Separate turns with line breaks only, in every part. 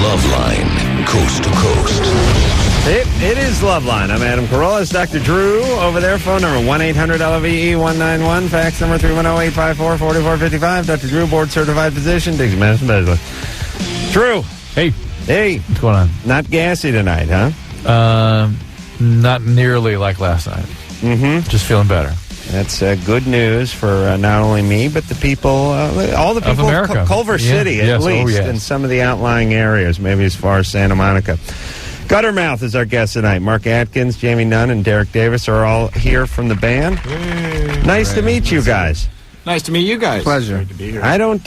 Loveline, coast to coast.
It is Loveline. I'm Adam Carolla. It's Dr. Drew over there. Phone number 1-800-LOVE-191. Fax number 310-854-4455. Dr. Drew, board certified physician. Dixie Madison Besley. Drew.
Hey.
Hey.
What's going on?
Not gassy tonight, huh?
Not nearly like last night.
Mm-hmm.
Just feeling better.
That's good news for not only me, but the people, all the people
of America.
Culver City, at least, and some of the outlying areas, maybe as far as Santa Monica. Guttermouth is our guest tonight. Mark Atkins, Jamie Nunn, and Derek Davis are all here from the band. Nice to meet you guys.
Nice to meet you guys.
Pleasure.
Great to be here.
I don't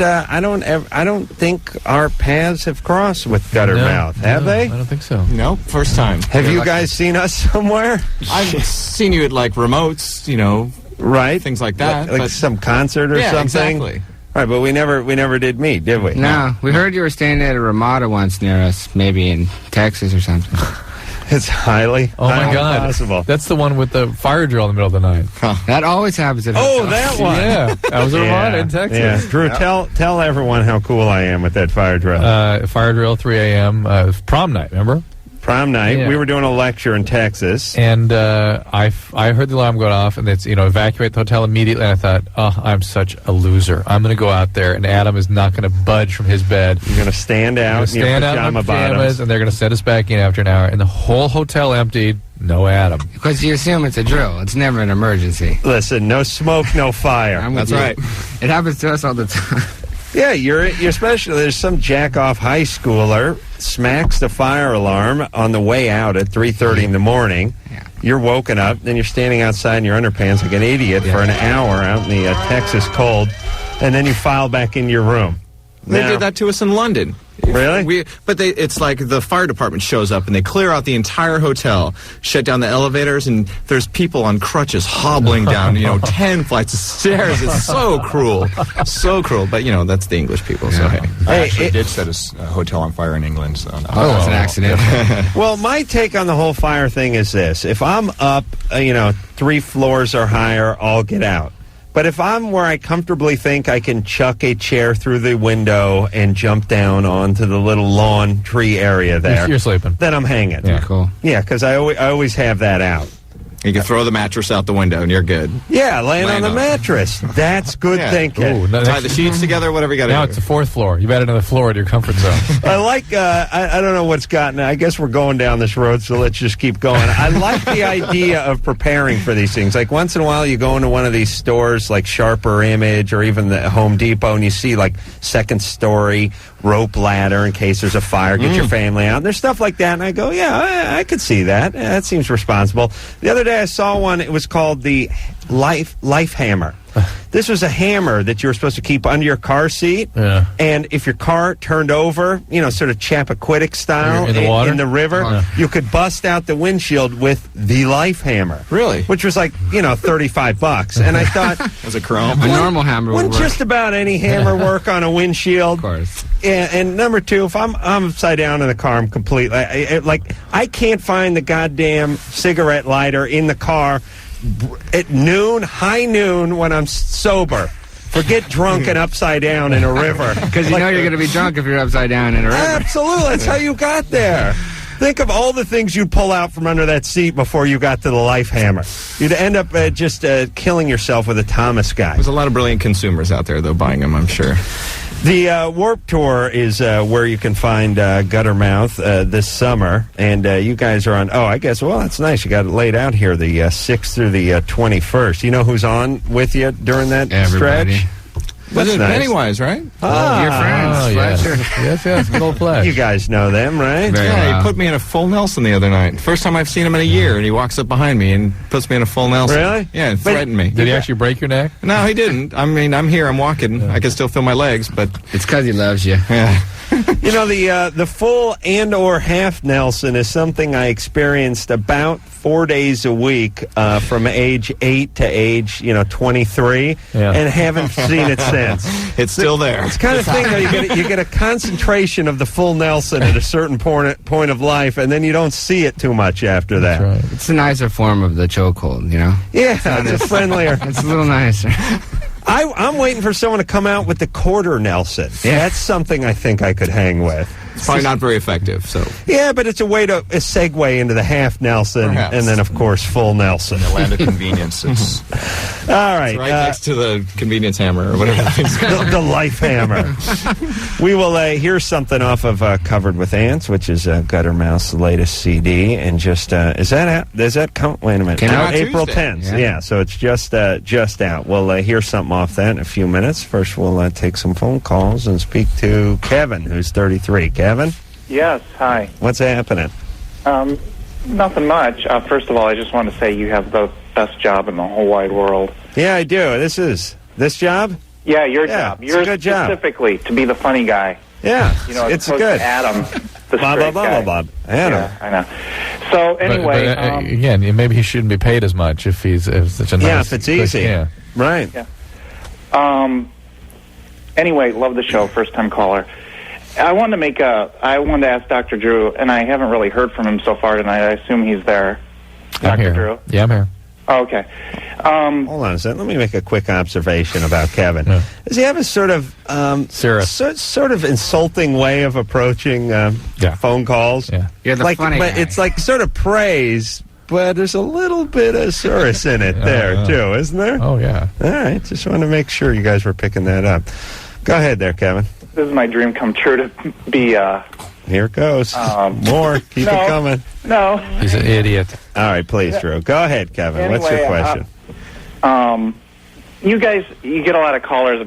think our paths have crossed with Guttermouth, have they?
I don't think so.
No, first time.
Have you guys seen us somewhere?
I've seen you at like remotes,
right?
Things like that.
Like some concert or something.
Exactly.
Right, but we never did meet, did we?
No, we heard you were staying at a Ramada once near us, maybe in Texas or something.
It's highly possible.
That's the one with the fire drill in the middle of the night.
That always happens at
that one.
Yeah, that was a Ramada in Texas.
Yeah. Drew, tell everyone how cool I am with that fire drill.
Fire drill, 3 a.m. Prom night, remember?
Prom night. Yeah. We were doing a lecture in Texas.
And I heard the alarm go off, and it's, evacuate the hotel immediately. And I thought, I'm such a loser. I'm going to go out there, and Adam is not going to budge from his bed.
You're going to stand out in your pajama bottoms.
And they're going to send us back in after an hour. And the whole hotel emptied. No Adam.
Because you assume it's a drill. It's never an emergency.
Listen, no smoke, no fire.
That's right. It happens to us all the time.
Yeah, you're especially, there's some jack-off high schooler smacks the fire alarm on the way out at 3:30 in the morning. Yeah. You're woken up, then you're standing outside in your underpants like an idiot for an hour out in the Texas cold, and then you file back into your room.
They did that to us in London.
Really?
It's like the fire department shows up and they clear out the entire hotel, shut down the elevators, and there's people on crutches hobbling down, 10 flights of stairs. It's so cruel. So cruel. But, that's the English people, so hey.
I actually did set a hotel on fire in England. So no.
That's an accident.
Well, my take on the whole fire thing is this. If I'm up, 3 floors or higher, I'll get out. But if I'm where I comfortably think I can chuck a chair through the window and jump down onto the little lawn tree area there,
you're sleeping.
Then I'm hanging.
Yeah, cool.
Yeah, because I always have that out.
You can throw the mattress out the window and you're good.
Yeah, laying on the mattress. That's good thinking.
Ooh,
tie the sheets together, whatever you got to do.
Now it's the 4th floor. You've added another floor to your comfort zone.
I like, I don't know what's gotten, I guess we're going down this road, so let's just keep going. I like the idea of preparing for these things. Like once in a while you go into one of these stores like Sharper Image or even the Home Depot and you see like 2nd story rope ladder in case there's a fire, get your family out. And there's stuff like that, and I go, yeah, I could see that. Yeah, that seems responsible. The other day I saw one, it was called the Life Hammer. This was a hammer that you were supposed to keep under your car seat, and if your car turned over, sort of Chappaquiddick style
in the water?
in the river, you could bust out the windshield with the Life Hammer.
Really?
Which was like, $35. And I thought,
as a chrome,
a normal hammer
wouldn't
would work.
Just about any hammer work on a windshield?
Of course.
And number 2, if I'm upside down in the car, I'm completely I can't find the goddamn cigarette lighter in the car at high noon when I'm sober. Forget drunk and upside down in a river.
Because you're going to be drunk if you're upside down in a river.
Absolutely. That's how you got there. Think of all the things you'd pull out from under that seat before you got to the Life Hammer. You'd end up just killing yourself with a Thomas guy.
There's a lot of brilliant consumers out there, though, buying them, I'm sure.
The Warped Tour is where you can find Guttermouth this summer, and you guys are on, that's nice. You got it laid out here, the 6th through the 21st. You know who's on with you during that stretch?
That's nice. Pennywise, right?
Your friends.
Yes, good old Fletch.
You guys know them, right?
He put me in a full Nelson the other night. First time I've seen him in a year, and he walks up behind me and puts me in a full Nelson.
Really?
Yeah, and threatened me.
Did he actually break your neck?
No, he didn't. I mean, I'm here, I'm walking. I can still feel my legs, but...
It's because he loves you.
Yeah.
The full and or half Nelson is something I experienced about 4 days a week from age 8 to age 23, and haven't seen it since.
It's still there.
It's kind of thing that you get a concentration of the full Nelson at a certain point of life, and then you don't see it too much after that.
That's right.
It's a nicer form of the chokehold,
Yeah, it's friendlier.
It's a little nicer.
I'm waiting for someone to come out with the quarter Nelson.
Yeah.
That's something I think I could hang with.
It's probably not very effective. So
Yeah, but it's a way to segue into the half Nelson,
Perhaps.
and then, of course, full Nelson.
The land of convenience. It's
All right.
right next to the convenience hammer or whatever that thing's called.
The Life Hammer. We will hear something off of Covered with Ants, which is Guttermouth's latest CD, and just is that out? Does that come? Wait a minute.
Came
Out
out
April
Tuesday.
10th.
Yeah.
So it's just out. We'll hear something off that in a few minutes. First, we'll take some phone calls and speak to Kevin, who's 33. Kevin,
Yes, hi.
what's happening?
Nothing much. First of all, I just want to say you have the best job in the whole wide world.
Yeah, I do. This job.
Yeah, your
Yeah,
job.
it's a
Yours
good job.
specifically, to be the funny guy.
Yeah,
You know, as
it's
opposed
good.
to Adam, the
Blah, blah,
straight
blah,
guy.
blah, blah. Adam.
Yeah, I know. So anyway,
again, maybe he shouldn't be paid as much if he's such a nice.
Yeah, if it's easy.
Yeah.
Right.
Yeah. Anyway, love the show. First time caller. I wanted to ask Dr. Drew, and I haven't really heard from him so far tonight. I assume he's there.
I'm
Dr.
here.
Drew.
Yeah, I'm here.
Oh, okay.
Hold on a second. Let me make a quick observation about Kevin.
Yeah.
Does he have a sort of
Serious.
sort of insulting way of approaching phone calls?
Yeah.
You're the funny
but
guy.
it's like sort of praise, but there's a little bit of Surus in it there too, isn't there?
Oh, yeah.
All right. Just want to make sure you guys were picking that up. Go ahead there, Kevin.
This is my dream come true to be.
Here it goes. More. Keep
no.
it coming.
No.
He's an idiot.
All right, please, Drew. Go ahead, Kevin. What's your
Anyway,
question?
You guys, you get a lot of callers,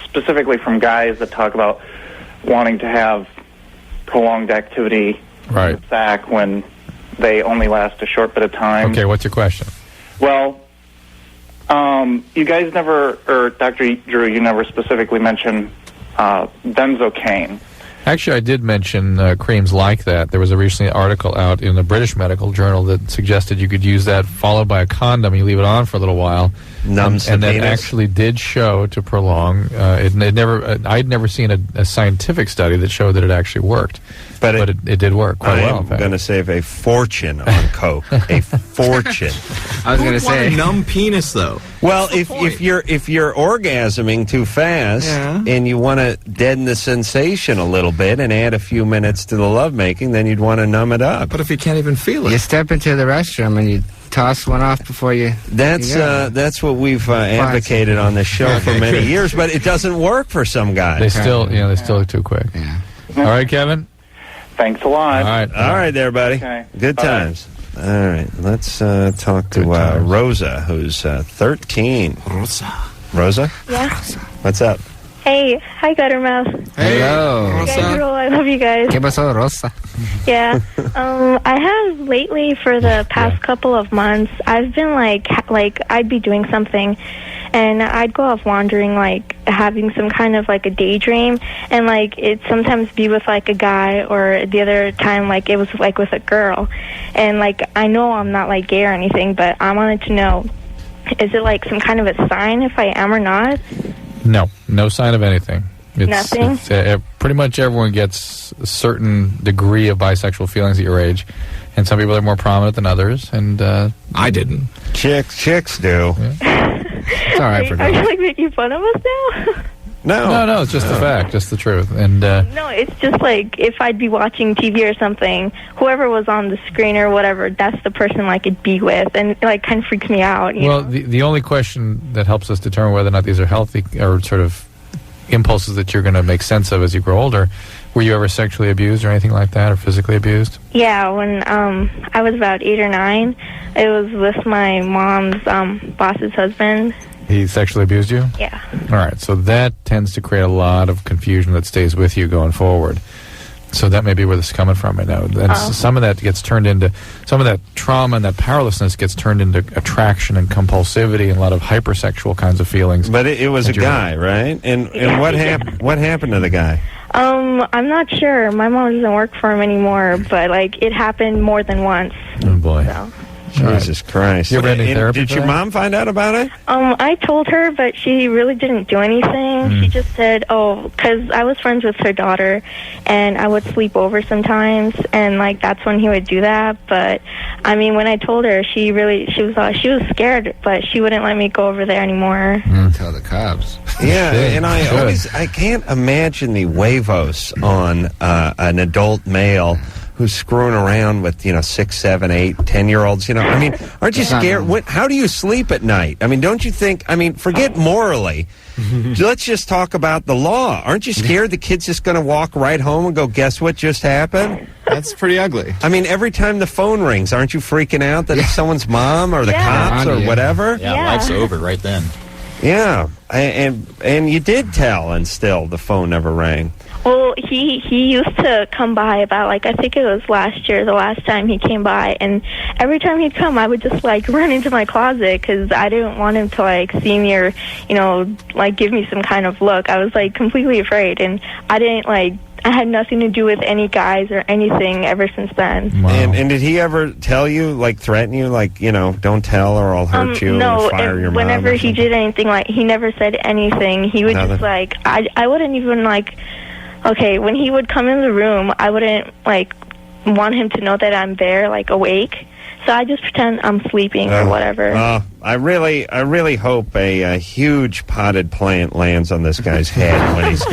specifically from guys that talk about wanting to have prolonged activity
Right.
in the sack when they only last a short bit of time.
Okay, what's your question?
Well, you guys never, or Dr. Drew, you never specifically mentioned benzocaine.
Actually, I did mention creams like that. There was a recent article out in the British Medical Journal that suggested you could use that followed by a condom. You leave it on for a little while.
Numbs
and
the
that
penis?
actually did show to prolong. It never. I'd never seen a scientific study that showed that it actually worked,
But
it did work quite well. In
I'm
fact.
going to save a fortune on coke. A fortune.
I was going to
Who'd want
say.
a numb penis though.
Well,
What's the point?
if you're orgasming too fast
Yeah.
and you want to deaden the sensation a little bit and add a few minutes to the lovemaking, then you'd want to numb it up.
But if you can't even feel
You
it,
step into the restroom and you toss one off before you.
That's what we've advocated on this show for many years, but it doesn't work for some
They
guys.
still, they still are too quick.
Yeah.
All right, Kevin.
Thanks a lot.
All right.
All right, there, buddy.
Okay.
Good
Bye.
times. All right, let's talk to
Good times.
Rosa, who's 13. Rosa,
Yeah.
what's up?
Hey, hi Guttermouth.
Hello.
You guys rule. I love you guys.
¿Qué pasó, Rosa?
Yeah. I have lately for the past couple of months, I've been like I'd be doing something and I'd go off wandering, like having some kind of like a daydream, and like it sometimes be with like a guy, or the other time like it was like with a girl. And like I know I'm not like gay or anything, but I wanted to know, is it like some kind of a sign if I am or not?
No sign of anything.
Nothing?
It's, pretty much everyone gets a certain degree of bisexual feelings at your age, and some people are more prominent than others. And
I didn't.
Chicks do.
It's all right for
Are you
girls.
like making fun of us now?
no, it's just the fact, just the truth. And
No, it's just like if I'd be watching TV or something, whoever was on the screen or whatever, that's the person like it'd be with, and it like kind of freaks me out. You
well,
know?
the only question that helps us determine whether or not these are healthy or sort of impulses that you're going to make sense of as you grow older. Were you ever sexually abused or anything like that, or physically abused?
Yeah, when I was about 8 or 9, it was with my mom's boss's husband.
He sexually abused you?
Yeah.
All right, so that tends to create a lot of confusion that stays with you going forward. So that may be where this is coming from right now. And some of that gets turned into, some of that trauma and that powerlessness gets turned into attraction and compulsivity and a lot of hypersexual kinds of feelings.
But it was a
And you're
guy, right? And what happened? What happened to the guy?
I'm not sure. My mom doesn't work for him anymore, but like it happened more than once.
Oh, boy.
So.
Jesus Christ!
You ever had any
And
therapy
did
for
your
that?
mom find out about it?
I told her, but she really didn't do anything. She just said, because I was friends with her daughter, and I would sleep over sometimes, and like that's when he would do that. But I mean, when I told her, she was scared, but she wouldn't let me go over there anymore.
Tell the cops.
Yeah, and
Good.
I can't imagine the huevos on an adult male who's screwing around with 6, 7, 8, 10-year-olds. I mean, aren't you scared? How do you sleep at night? I mean, don't you think? I mean, forget morally. Let's just talk about the law. Aren't you scared the kid's just going to walk right home and go, guess what just happened?
That's pretty ugly.
I mean, every time the phone rings, aren't you freaking out that it's somene's mom or the cops or whatever?
Yeah, life's over right then.
Yeah, and you did tell, and still the phone never rang.
Well, he used to come by about, I think it was last year, the last time he came by, and every time he'd come, I would just, run into my closet because I didn't want him to, see me or, give me some kind of look. I was, completely afraid, and I didn't, I had nothing to do with any guys or anything ever since then.
Wow.
And did he ever tell you, threaten you, don't tell or I'll hurt you
no,
or fire your mom?
Whenever he did anything, he never said anything. He would just, I wouldn't even, okay, when he would come in the room, I wouldn't, want him to know that I'm there, awake. So I just pretend I'm sleeping or whatever.
I really hope a huge potted plant lands on this guy's head when he's,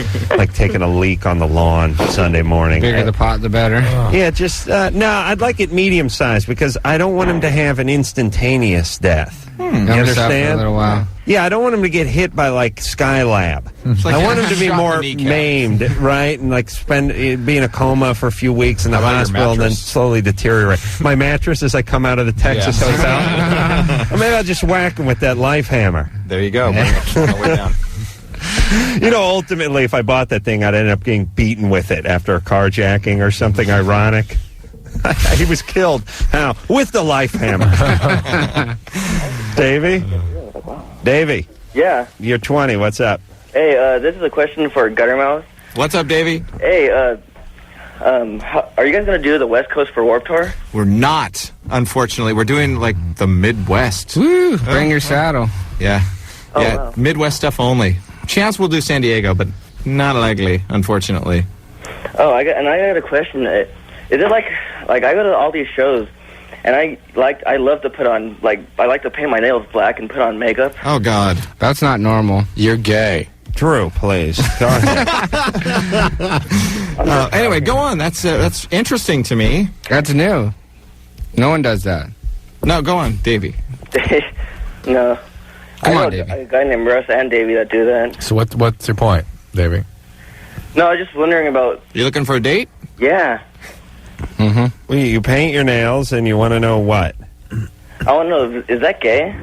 taking a leak on the lawn Sunday morning.
The bigger the pot, the better.
Yeah, just, no, I'd like it medium-sized because I don't want him to have an instantaneous death. You understand?
For a little while.
Yeah, I don't want him to get hit by Skylab. I want him to be more maimed, right? And be in a coma for a few weeks in the hospital and then slowly deteriorate. My mattress as I come out of the Texas hotel. Or maybe I'll just whack him with that life hammer.
There you go. Bring it all the way down.
Ultimately, if I bought that thing, I'd end up getting beaten with it after a carjacking or something ironic. He was killed. How? With the life hammer. Davey?
Yeah.
You're 20. What's up?
Hey, this is a question for Guttermouth.
What's up, Davey?
Hey, are you guys going to do the West Coast for Warped Tour?
We're not, unfortunately. We're doing, the Midwest.
Woo! Bring your saddle.
Yeah.
Oh,
Yeah,
wow.
Midwest stuff only. Chance we'll do San Diego, but not likely, unfortunately.
Oh, I got a question. Is it I go to all these shows, and I love to put on, I like to paint my nails black and put on makeup.
Oh, God.
That's not normal.
You're gay.
Drew, please. Go ahead.
Anyway, go on. That's interesting to me.
That's new. No one does that.
No, go on, Davey.
No.
Come
I
on,
know
Davey.
a guy named Russ and Davey that do that.
So what's your point, Davey?
No, I was just wondering about...
You looking for a date?
Yeah.
Mm-hmm.
Well, you paint your nails and you want to know what?
I want to know, is that gay?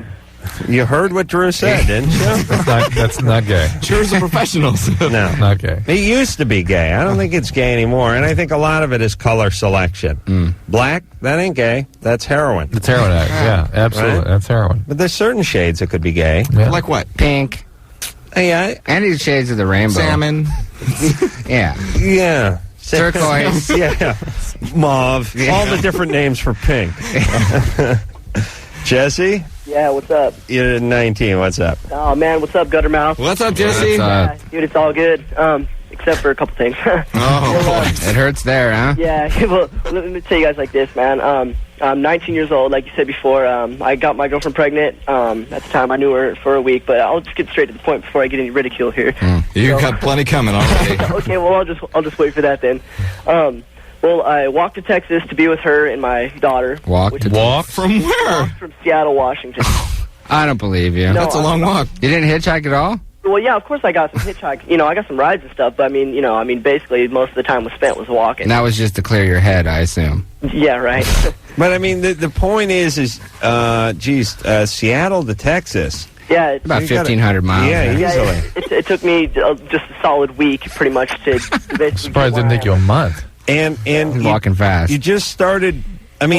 You heard what Drew said, didn't you?
That's not gay.
Cheers the professionals.
No.
Not gay.
It used to be gay. I don't think it's gay anymore. And I think a lot of it is color selection. Black, that ain't gay. That's heroin.
It's heroin addict. Yeah, absolutely.
Right?
That's heroin.
But there's certain shades that could be gay.
Yeah.
Like what?
Pink.
Hey,
Any shades of the rainbow.
Salmon.
Yeah.
yeah.
Turquoise.
Yeah. Mauve.
Yeah.
All the different names for pink. Jesse?
Yeah, what's up?
You're 19. What's up?
Oh, man, what's up, Guttermouth?
What's up, Jesse?
What's up?
Dude, it's all good, except for a couple things.
Oh, boy.
It hurts there, huh?
Yeah, well, let me tell you guys like this, man. I'm 19 years old, like you said before. I got my girlfriend pregnant. At the time, I knew her for a week, but I'll just get straight to the point before I get any ridicule here.
You got plenty coming already.
Okay, well, I'll just wait for that then. Well, I walked to Texas to be with her and my daughter.
Walk
From where?
From Seattle, Washington.
I don't believe you.
No.
That's a long walk.
You didn't hitchhike at all?
Well, yeah, of course I got some hitchhike. I got some rides and stuff, but basically most of the time was spent was walking.
And that was just to clear your head, I assume.
Yeah, right.
But, the point is Seattle to Texas.
Yeah,
About 1,500 miles.
Yeah,
right?
easily.
it took me just a solid week, pretty much, to basically.
Surprised it didn't take you a month.
And
Walking fast.
You just started. My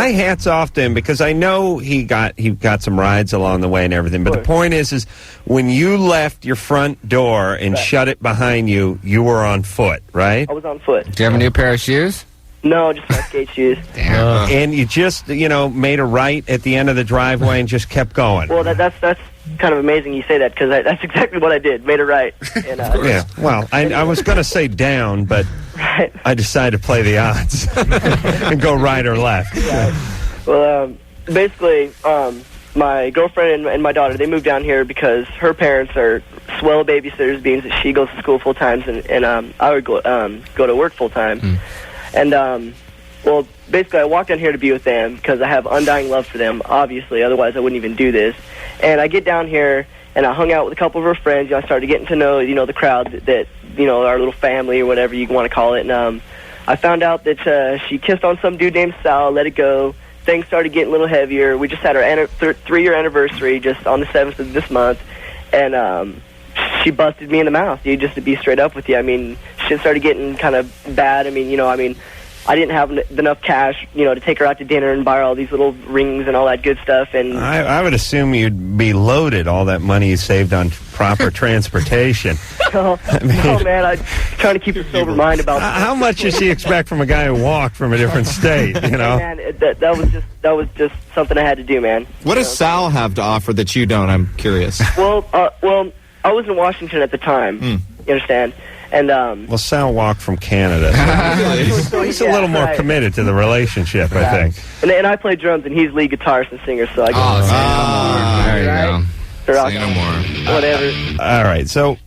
hat's off to him because I know he got some rides along the way and everything. But the point is when you left your front door and shut it behind you, you were on foot, right?
I was on foot.
Do you have a new pair of shoes?
No, just my skate shoes.
Damn.
And you just made a right at the end of the driveway and just kept going.
Well, that's kind of amazing you say that because that's exactly what I did. Made a right. And,
yeah. Well, I was going to say down, but
right.
I decided to play the odds and go right or left.
Yeah. Well, basically, my girlfriend and my daughter, they moved down here because her parents are swell babysitters, being that she goes to school full time, and I would go to work full time. And well, basically, I walked down here to be with them because I have undying love for them. Obviously, otherwise I wouldn't even do this. And I get down here and I hung out with a couple of her friends. I started getting to know the crowd that our little family or whatever you want to call it. And I found out that she kissed on some dude named Sal. Let it go. Things started getting a little heavier. We just had our 3-year anniversary just on the 7th of this month, and she busted me in the mouth, dude, just to be straight up with you. I mean, shit started getting kind of bad. I mean, I didn't have enough cash, to take her out to dinner and buy her all these little rings and all that good stuff. And
I would assume you'd be loaded, all that money you saved on proper transportation.
No, man, I'm trying to keep a sober mind about that.
How much does she expect from a guy who walked from a different state,
Hey, man, that was just something I had to do, man.
What does Sal have to offer that you don't? I'm curious.
Well, I was in Washington at the time, you understand? And
well, Sal walked from Canada. So he's a little more committed to the relationship, I think.
And I play drums, and he's lead guitarist and singer, so I guess.
There you go.
Say no more.
Whatever.
All right, so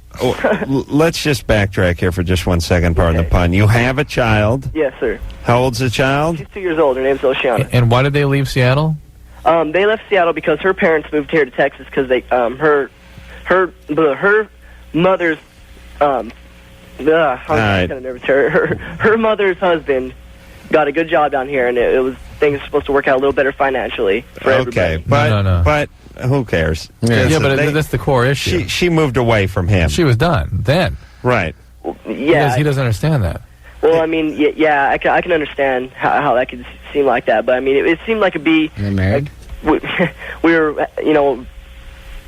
let's just backtrack here for just 1 second, pardon the pun. You have a child.
Yes, sir.
How old's the child?
She's 2 years old. Her name's Oceana.
And why did they leave Seattle?
They left Seattle because her parents moved here to Texas because they her mother's I'm kind of nervous. Her mother's husband got a good job down here, and it was things were supposed to work out a little better financially for everybody.
But who cares?
Yeah, but that's the core issue.
She moved away from him.
She was done then.
Right.
Yeah,
He doesn't understand that.
Well, I mean, yeah, I can understand how that could seem like that, but I mean, it seemed like it'd be.
Are they married?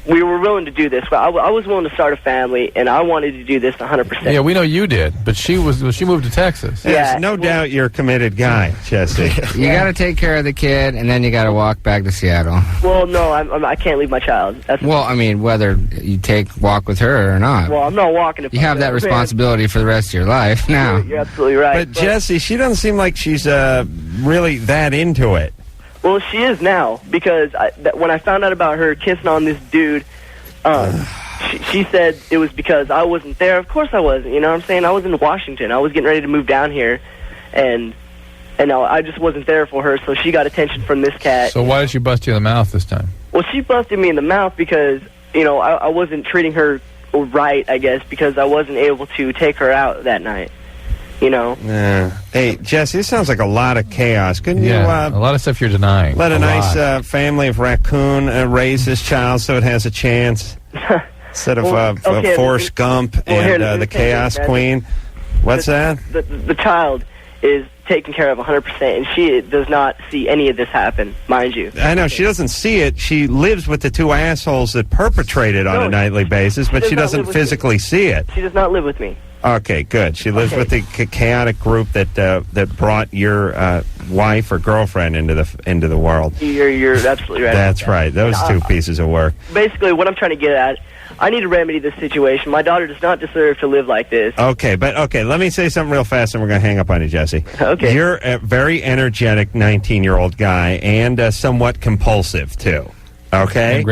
We were willing to do this. I was willing to start a family, and I wanted to do this 100%.
Yeah, we know you did, but she moved to Texas.
There's no doubt you're a committed guy, Jesse.
You got to take care of the kid, and then you got to walk back to Seattle.
Well, no, I can't leave my child.
Whether you walk with her or not.
Well, I'm not walking.
You have that responsibility for the rest of your life now.
You're absolutely right.
But Jesse, she doesn't seem like she's really that into it.
Well, she is now, because when I found out about her kissing on this dude, she said it was because I wasn't there. Of course I wasn't, you know what I'm saying? I was in Washington. I was getting ready to move down here, and I just wasn't there for her, so she got attention from this cat.
So why did she bust you in the mouth this time?
Well, she busted me in the mouth because, I wasn't treating her right, I guess, because I wasn't able to take her out that night.
Hey, Jesse, this sounds like a lot of chaos. Couldn't you...
a lot of stuff you're denying.
Let a nice family of raccoon raise this child so it has a chance instead of Forrest Gump and the Chaos Queen. What's that?
The child is taken care of 100%, and she does not see any of this happen, mind you.
I know, she doesn't see it. She lives with the two assholes that perpetrate it on a nightly basis, but she doesn't physically see it.
She does not live with me.
Okay, good. She lives with the chaotic group that brought your wife or girlfriend into the world.
You're absolutely right.
That's right. Those two pieces of work.
Basically, what I'm trying to get at, I need to remedy this situation. My daughter does not deserve to live like this.
Okay, let me say something real fast, and we're going to hang up on you, Jesse.
Okay.
You're a very energetic 19-year-old guy, and somewhat compulsive too. Okay?
And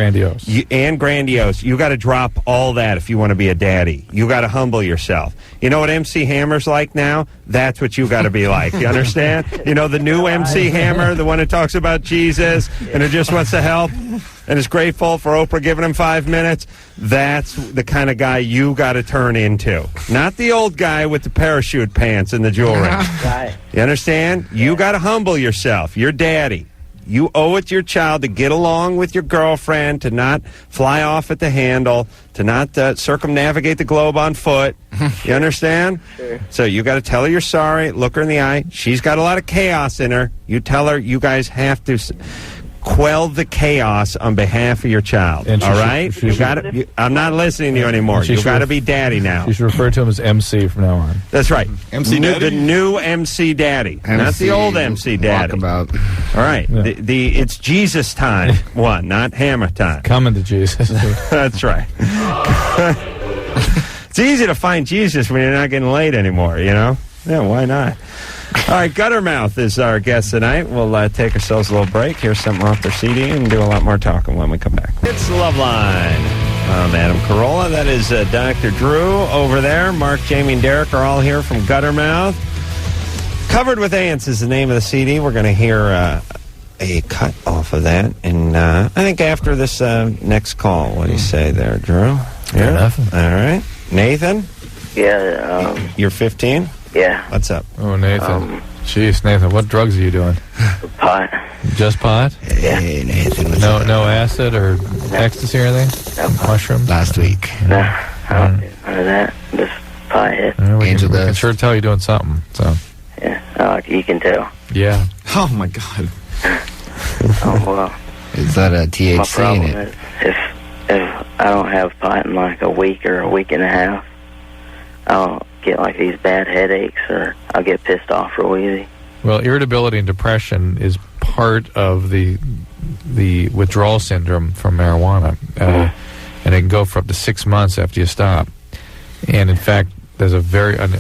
grandiose.
You got to drop all that if you want to be a daddy. You got to humble yourself. You know what MC Hammer's like now? That's what you got to be like. You understand? You know the new MC Hammer, the one who talks about Jesus and who just wants to help and is grateful for Oprah giving him 5 minutes? That's the kind of guy you got to turn into. Not the old guy with the parachute pants and the jewelry.
Right.
You understand? You got to humble yourself. You're daddy. You owe it to your child to get along with your girlfriend, to not fly off at the handle, to not circumnavigate the globe on foot. You understand?
Sure.
So you got to tell her you're sorry, look her in the eye. She's got a lot of chaos in her. You tell her you guys have to quell the chaos on behalf of your child. All right? I'm not listening to you anymore. You got to be daddy now.
You should refer to him as MC from now on.
That's right.
MC Daddy?
The new MC Daddy. Not the old MC Daddy.
Walkabout.
All right. Yeah. It's Jesus time not Hammer time.
Coming to Jesus.
That's right. It's easy to find Jesus when you're not getting laid anymore, Yeah, why not? All right, Guttermouth is our guest tonight. We'll take ourselves a little break, hear something off their CD, and do a lot more talking when we come back. It's Loveline. Madam Carolla, that is Dr. Drew over there. Mark, Jamie, and Derek are all here from Guttermouth. Covered with Ants is the name of the CD. We're going to hear a cut off of that, and I think after this next call. What do you say there, Drew?
Fair enough.
All right. Nathan?
Yeah.
You're 15?
Yeah.
What's up?
Oh, Nathan. Jeez, Nathan, what drugs are you doing?
Pot.
Just pot?
Yeah.
Hey, Nathan.
No acid or ecstasy or anything?
No.
Mushrooms?
Last week.
No, I don't do none of that. Just pot hit.
We
Angel
can
dust.
sure tell you're doing something. So,
Yeah. You can tell.
yeah.
Oh, my God.
Oh, well.
Is that a
My
THC in
problem
it?
is if I don't have pot in like a week or a week and a half, I'll get like these bad headaches or I'll get pissed off real easy.
Well, irritability and depression is part of the withdrawal syndrome from marijuana, and it can go for up to 6 months after you stop. And in fact, there's a very an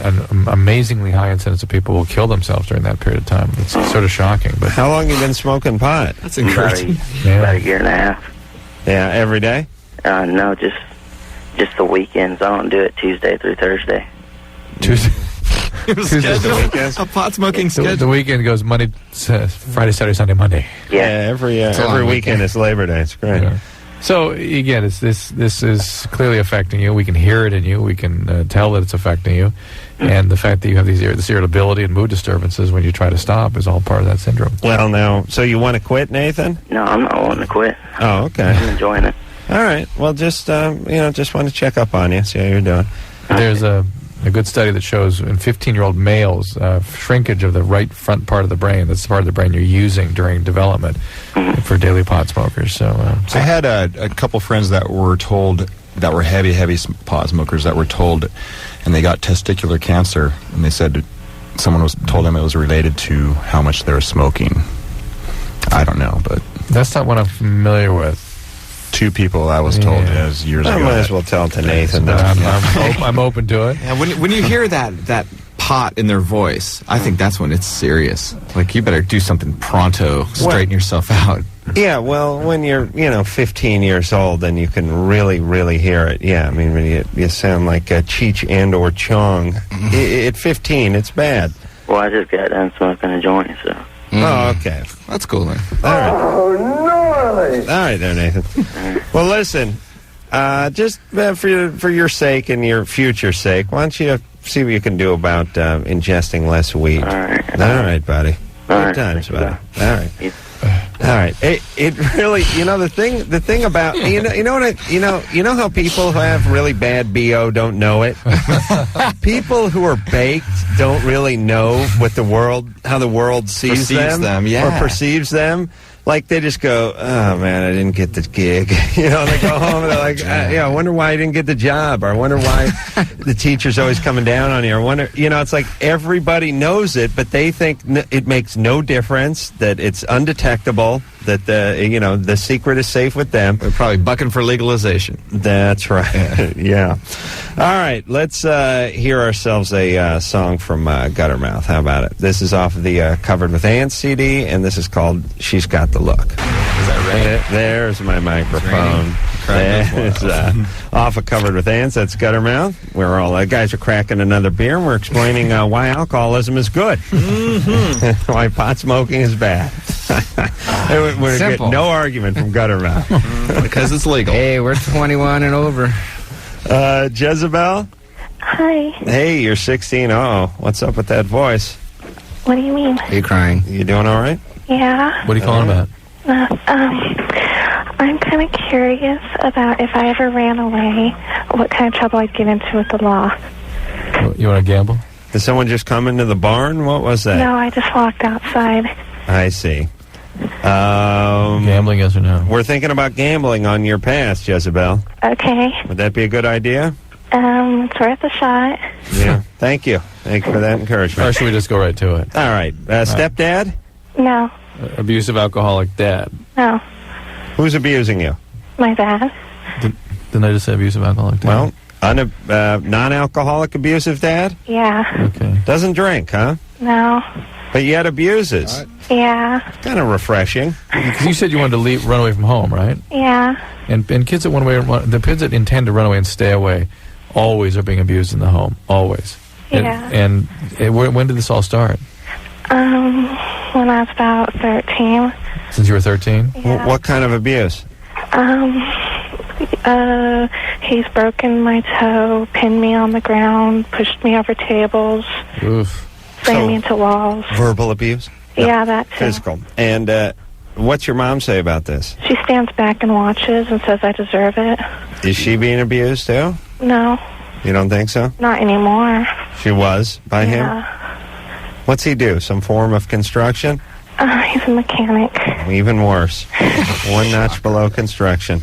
amazingly high incidence of people who will kill themselves during that period of time. It's sort of shocking. But
How long have you been smoking pot?
That's
About
encouraging.
about a year and a half.
Yeah, every day?
No, just the weekends. I don't do it Tuesday through Thursday.
Tuesday,
Tuesdays the weekends?
A pot smoking
the
schedule.
weekend goes Monday, Friday, Saturday, Sunday, Monday.
Yeah,
Yeah.
every
a long
weekend
weekend.
is Labor Day. It's great.
Yeah. So again, this is clearly affecting you. We can hear it in you. We can tell that it's affecting you, and the fact that you have this irritability and mood disturbances when you try to stop is all part of that syndrome.
Well, now, so you want to quit, Nathan?
No, I'm not wanting to quit.
Oh, okay.
I'm enjoying it.
All right. Well, just just want to check up on you, see how you're doing.
There's a good study that shows in 15-year-old males shrinkage of the right front part of the brain. That's the part of the brain you're using during development for daily pot smokers. So
I had a couple friends that were told, that were heavy pot smokers, that were told, and they got testicular cancer, and they said someone told them it was related to how much they were smoking. I don't know, but
that's not what I'm familiar with.
2 people I was told
Yeah.
as years
I
ago.
might
that-
as well tell it to Nathan.
But
though.
I'm open to it.
Yeah, when you hear that pot in their voice, I think that's when it's serious. Like, you better do something pronto, straighten yourself out.
Yeah, well, when you're 15 years old, then you can really, really hear it. Yeah, I mean, when you sound like Cheech and or Chong. At 15, it's bad.
Well, I just got done smoking a joint, so.
Oh, okay.
That's cool, man.
All right. All right there, Nathan. Well, listen, just for your sake and your future sake, why don't you see what you can do about ingesting less weed?
All right.
All right, buddy.
All
Good
right,
times,
thank you,
buddy. All right. All right. It really, the thing about you know how people who have really bad BO don't know it. People who are baked don't really know how the world sees
Perceives them, yeah.
or perceives them. Like, they just go, oh, man, I didn't get the gig. They go home and they're like, I wonder why I didn't get the job. Or I wonder why the teacher's always coming down on you. Or wonder, it's like everybody knows it, but they think it makes no difference, that it's undetectable, that the secret is safe with them.
They're probably bucking for legalization.
That's right. Yeah. All right. Let's hear ourselves a song from Guttermouth. How about it? This is off of the Covered with Ants CD, and this is called She's Got the Look. Is that right? There's my microphone. There's off of Covered with Ants. That's Guttermouth. Where all guys are cracking another beer, and we're explaining why alcoholism is good. Mm-hmm. Why pot smoking is bad. We're getting no argument from Guttermouth.
Because it's legal.
Hey, we're 21 and over.
Jezebel?
Hi.
Hey, you're 16. Oh, what's up with that voice?
What do you mean?
Are you crying?
You doing all right?
Yeah.
What are you calling about?
I'm kind of curious about if I ever ran away, what kind of trouble I'd get into with the law.
You want to gamble?
Did someone just come into the barn? What was that?
No, I just walked outside.
I see.
Gambling, yes or no?
We're thinking about gambling on your past, Jezebel.
Okay.
Would that be a good idea?
It's worth a shot.
Yeah. Thank you. Thank you for that
Or
encouragement.
should we just go right to it?
All right. Stepdad?
No.
Abusive alcoholic dad.
No.
Who's abusing you?
My dad.
Didn't I just say abusive alcoholic dad?
Well, non-alcoholic abusive dad?
Yeah.
Okay.
Doesn't drink, huh?
No.
But yet abuses.
Yeah.
Kind of refreshing.
Because you said you wanted to run away from home, right?
Yeah.
And kids that the kids that intend to run away and stay away, always are being abused in the home. Always.
Yeah.
And when did this all start?
When I was about 13.
Since you were 13?
Yeah.
What kind of abuse?
He's broken my toe, pinned me on the ground, pushed me over tables,
Oof.
slammed me into walls.
Verbal abuse?
Yeah, that too.
Physical. And what's your mom say about this?
She stands back and watches and says I deserve it.
Is she being abused too?
No,
You don't think so?
not anymore.
She was by him?
Yeah.
What's he do? Some form of construction?
He's a mechanic.
Even worse. One notch below construction.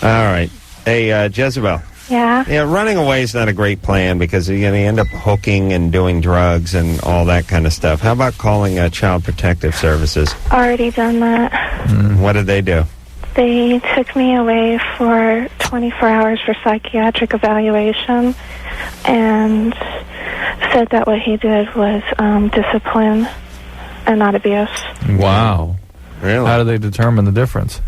All right. Hey, Jezebel.
Yeah.
Yeah, running away is not a great plan because you end up hooking and doing drugs and all that kind of stuff. How about calling Child Protective Services?
Already done that.
What did they do?
They took me away for 24 hours for psychiatric evaluation and said that what he did was discipline and not abuse.
Wow.
Really?
How do they determine the difference?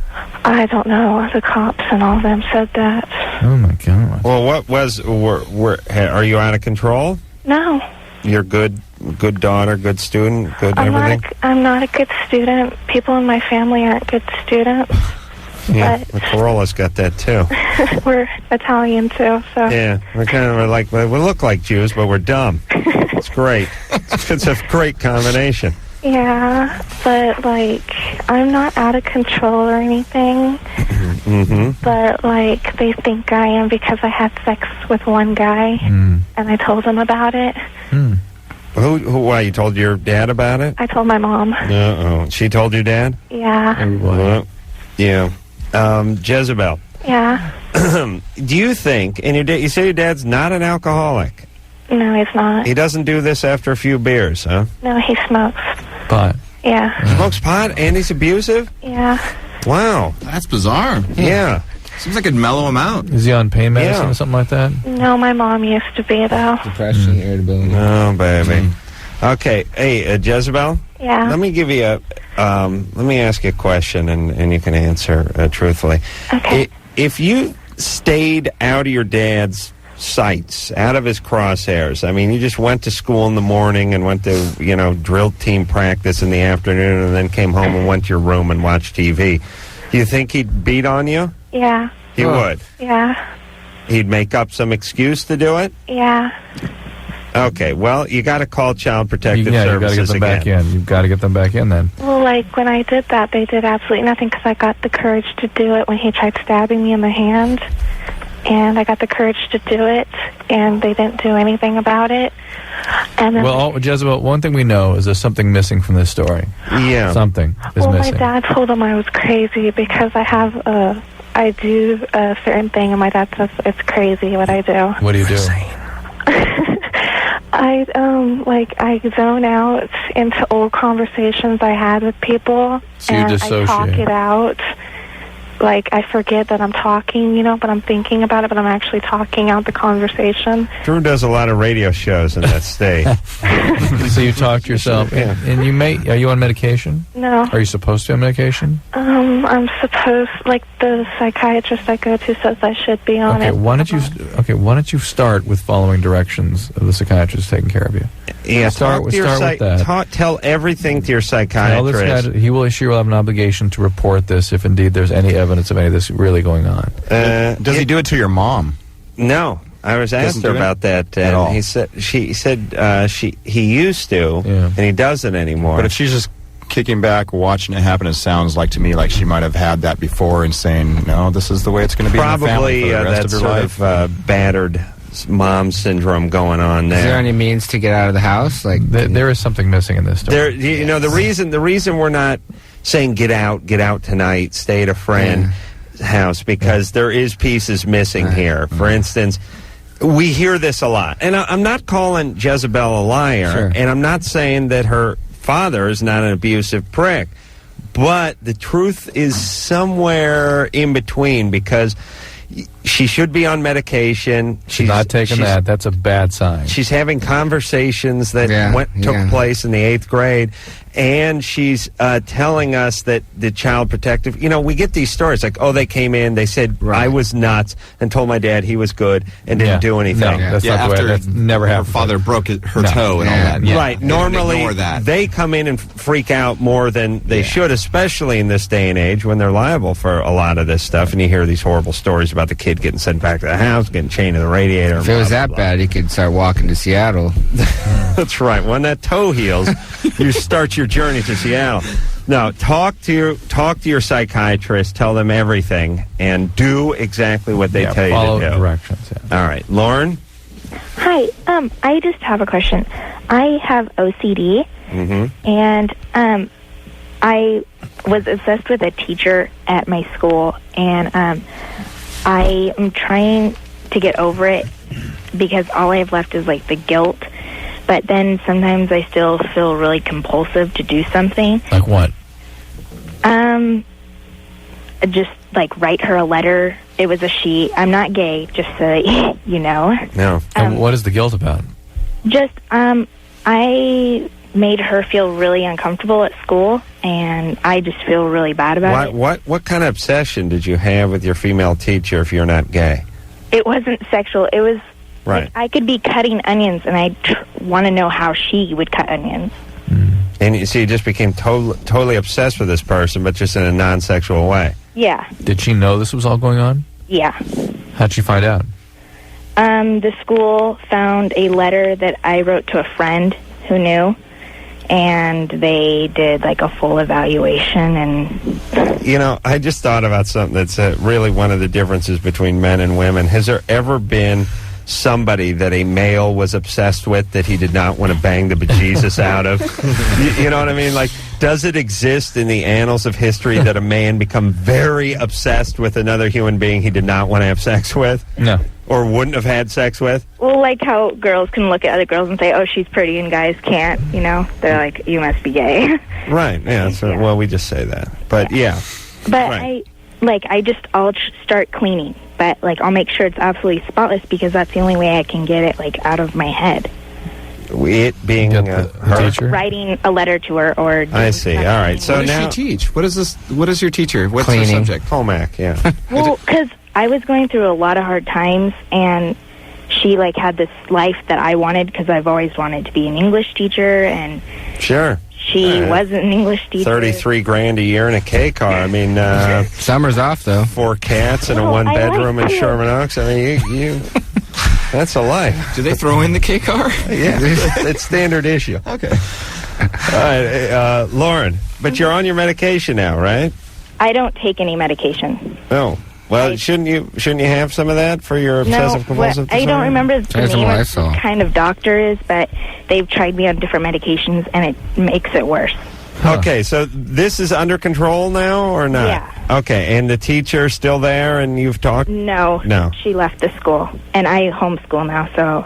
I don't know. The cops and all of them said that.
Oh, my God.
Well, what was... are you out of control?
No.
You're good daughter, good student, good everything?
I'm not a good student. People in my family aren't good students.
Yeah,
But
the Carolla's got that too.
we're Italian too, so.
Yeah, we're kind of like, we look like Jews, but we're dumb. It's great. It's a great combination.
Yeah, but I'm not out of control or anything.
Mm-hmm.
But they think I am because I had sex with one guy, and I told him about it.
Why, you told your dad about it?
I told my mom.
Uh-oh. She told your dad?
Yeah.
Yeah. Jezebel.
Yeah.
Do you think, and you say your dad's not an alcoholic?
No, he's not.
He doesn't do this after a few beers, huh?
No, he smokes.
Pot.
Yeah.
Smokes pot and he's abusive?
Yeah.
Wow.
That's bizarre.
Yeah.
Seems like it'd mellow him out.
Is he on pain medicine or something like that?
No, my mom used to be, though.
Depression, irritability.
Oh, baby. Okay. Hey, Jezebel?
Yeah.
Let me give you let me ask you a question and you can answer truthfully.
Okay.
If you stayed out of your dad's sights, out of his crosshairs, I mean, you just went to school in the morning and went to, drill team practice in the afternoon and then came home and went to your room and watched TV, do you think he'd beat on you?
Yeah.
He would?
Yeah.
He'd make up some excuse to do it?
Yeah.
Okay, well, you got to call Child Protective Services
you've got to get them back in. You've got to get them back in then.
Well, when I did that, they did absolutely nothing because I got the courage to do it when he tried stabbing me in the hand. And I got the courage to do it, and they didn't do anything about it. And then,
Well, Jezebel, one thing we know is there's something missing from this story.
Yeah.
Something is missing.
my dad told him I was crazy because I do a certain thing, and my dad says it's crazy what I do.
What do you do?
I zone out into old conversations I had with people,
So you
and I
dissociate.
talk it out. I forget that I'm talking, but I'm thinking about it, but I'm actually talking out the conversation.
Drew does a lot of radio shows in that state.
So you talk to yourself, and are you on medication?
No.
Are you supposed to be on medication?
I'm supposed, the psychiatrist I go to says I should be on it.
Why don't you start with following directions of the psychiatrist taking care of you?
Yeah,
start with that.
Tell everything to your psychiatrist.
Tell this guy, she will have an obligation to report this if indeed there's any evidence of any of this really going on.
Does he do it to your mom?
No, I was asked her about that, and he said he used to, and he doesn't anymore.
But if she's just kicking back, watching it happen, it sounds like to me like she might have had that before and saying, "No, this is the way it's going to be."
Probably
in the family for the rest
that
of your
sort
life.
of battered mom syndrome going on there.
Is there any means to get out of the house?
There is something missing in this story.
The reason we're not saying get out tonight, stay at a friend's house, because there is pieces missing here. For instance, we hear this a lot, and I'm not calling Jezebel a liar, and I'm not saying that her father is not an abusive prick, but the truth is somewhere in between, because She should be on medication.
She's not taking that. That's a bad sign.
She's having conversations that took place in the 8th grade, and she's telling us that the Child Protective... we get these stories like, they came in, they said I was nuts, and told my dad he was good, and didn't do anything.
No, that's not the way. That's never happened.
Her father broke her toe and all that.
Yeah. Right. Normally, they come in and freak out more than they should, especially in this day and age when they're liable for a lot of this stuff, and you hear these horrible stories about the kid getting sent back to the house, getting chained to the radiator.
If it was that bad, he could start walking to Seattle.
That's right. When that toe heals, you start your journey to Seattle. No, talk to your psychiatrist. Tell them everything, and do exactly what they tell you to do.
Follow directions.
All right, Lauren.
Hi. I just have a question. I have OCD, and I was obsessed with a teacher at my school, and I am trying to get over it because all I have left is like the guilt. But then sometimes I still feel really compulsive to do something.
Like what?
Just like write her a letter. It was a she. I'm not gay, just so you know.
No.
And what is the guilt about?
Just I made her feel really uncomfortable at school, and I just feel really bad about it.
What kind of obsession did you have with your female teacher if you're not gay?
It wasn't sexual. It was
right.
Like I could be cutting onions, and I want to know how she would cut onions.
And you see, you just became totally obsessed with this person, but just in a non-sexual way.
Yeah.
Did she know this was all going on?
Yeah.
How'd she find out?
The school found a letter that I wrote to a friend who knew, and they did like a full evaluation. And
I just thought about something that's really one of the differences between men and women. Has there ever been somebody that a male was obsessed with that he did not want to bang the bejesus out of? You know what I mean? Like, does it exist in the annals of history that a man become very obsessed with another human being he did not want to have sex with?
No.
Or wouldn't have had sex with?
Well, like how girls can look at other girls and say, oh, she's pretty, and guys can't, They're like, you must be gay.
Right, yeah. So, well, we just say that. But, yeah.
But
right.
I'll start cleaning. But, I'll make sure it's absolutely spotless because that's the only way I can get it, out of my head.
It being her
teacher?
Writing a letter to her or...
I see. All right. So
what
now...
does she teach? What is this? What is your teacher? What's
Cleaning.
her subject?
Home ec, yeah.
Well, because I was going through a lot of hard times, and she, had this life that I wanted because I've always wanted to be an English teacher, and...
Sure.
She was an English teacher.
$33,000 a year in a K car. I mean,
summer's off though.
4 cats and a 1-bedroom in Sherman Oaks. I mean, you that's a life.
Do they throw in the K car?
Yeah, it's standard issue.
Okay.
All right, Lauren, but you're on your medication now, right?
I don't take any medication.
Oh. Well, shouldn't you have some of that for your obsessive compulsive disorder?
I don't remember the name of what kind of doctor is, but they've tried me on different medications, and it makes it worse.
Okay, so this is under control now, or not?
Yeah.
Okay, and the teacher's still there, and you've talked?
No. She left the school, and I homeschool now, so...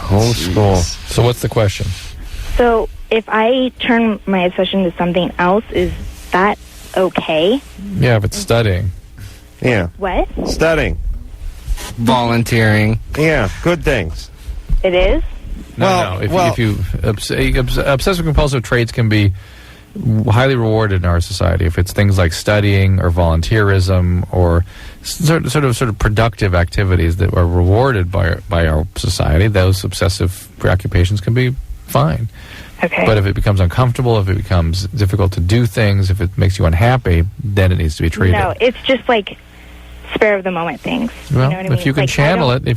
Homeschool.
So what's the question?
So if I turn my obsession to something else, is that okay?
Yeah, if it's studying.
Yeah.
What?
Studying.
Volunteering.
Yeah, good things.
It is?
No. If you obsessive compulsive traits can be highly rewarded in our society. If it's things like studying or volunteerism or sort of productive activities that are rewarded by our society, those obsessive preoccupations can be fine.
Okay.
But if it becomes uncomfortable, if it becomes difficult to do things, if it makes you unhappy, then it needs to be treated.
No, it's just like spur of the moment things.
Well,
you know what I mean?
if you can channel it,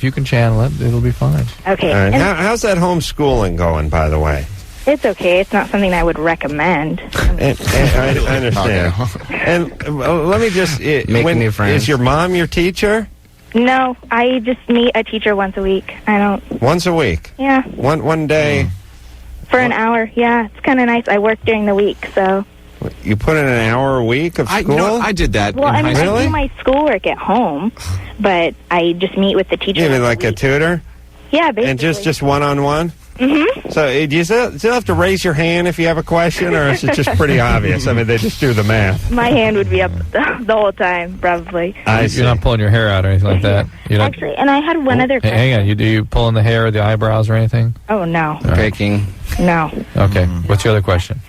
it'll be fine.
Okay.
All right. How's that homeschooling going, by the way?
It's okay. It's not something I would recommend.
And I understand. And let me just...
Making new friends.
Is your mom your teacher?
No, I just meet a teacher once a week. I don't...
Once a week?
Yeah.
One day?
For an hour, yeah. It's kind of nice. I work during the week, so...
You put in an hour a week of school?
I did that
well,
in high school.
I do my schoolwork at home, but I just meet with the teacher.
You mean like a tutor?
Yeah, basically.
And just one-on-one?
Mm-hmm.
So do you still have to raise your hand if you have a question, or is it just pretty obvious? I mean, they just do the math.
My hand would be up the whole time, probably.
You're not pulling your hair out or anything like that? You're not,
Actually, and I had one other question.
hang on. You pulling the hair or the eyebrows or anything?
Oh, no.
Picking.
No.
Okay. What's your other question?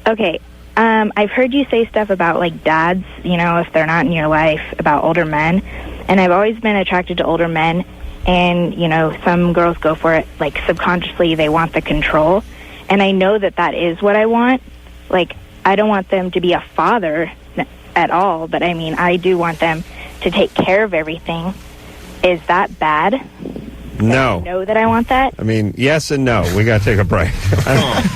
Okay. I've heard you say stuff about, like, dads, you know, if they're not in your life, about older men. And I've always been attracted to older men. And, you know, some girls go for it, like, subconsciously they want the control. And I know that is what I want. Like, I don't want them to be a father at all, but, I mean, I do want them to take care of everything. Is that bad?
No.
I know that I want that?
I mean, yes and no. We got to take a break.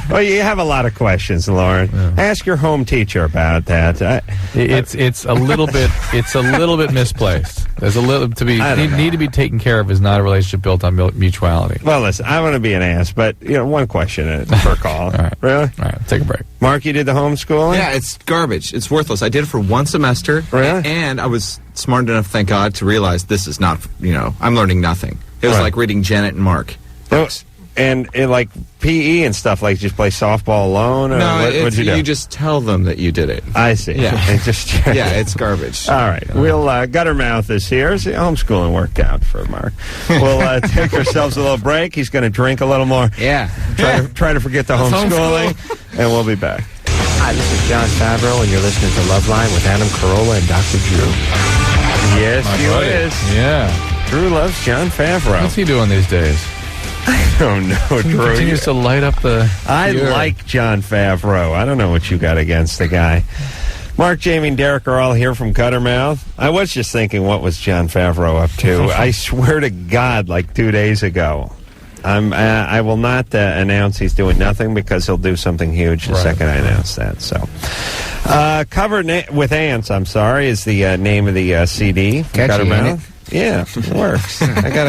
Well, you have a lot of questions, Lauren.
Yeah.
Ask your home teacher about that.
It's a little bit misplaced. There's a little need to be taken care of is not a relationship built on mutuality.
Well, listen, I want to be an ass, but one question per call.
All right.
Really?
All right, take a break.
Mark, you did the homeschooling?
Yeah, it's garbage. It's worthless. I did it for one semester,
Really?
and I was smart enough, thank God, to realize this is not. I'm learning nothing. It was
Right.
like reading Janet and Mark.
And like PE and stuff, like just play softball alone? Or
No,
what'd you do?
you just tell them that you did it.
I see.
Yeah.
And just
Yeah, it's garbage.
All right. We'll Guttermouth is here. See, homeschooling worked out for Mark. We'll take ourselves a little break. He's going to drink a little more.
Yeah.
Try to forget the homeschooling, and we'll be back.
Hi, this is John Favreau, and you're listening to Loveline with Adam Carolla and Dr. Drew.
Yes,
My
he
buddy.
is.
Yeah.
Drew loves John Favreau.
What's he doing these days?
I don't know,
He
Drew.
continues to light up the.
I
year.
like John Favreau. I don't know what you got against the guy. Mark, Jamie, and Derek are all here from Guttermouth. I was just thinking, what was John Favreau up to? I swear to God, like 2 days ago. I will not announce he's doing nothing because he'll do something huge the second I announce that. So, Covered with Ants, I'm sorry, is the name of the CD.
Catchy, ain't it?
Yeah, it works. I got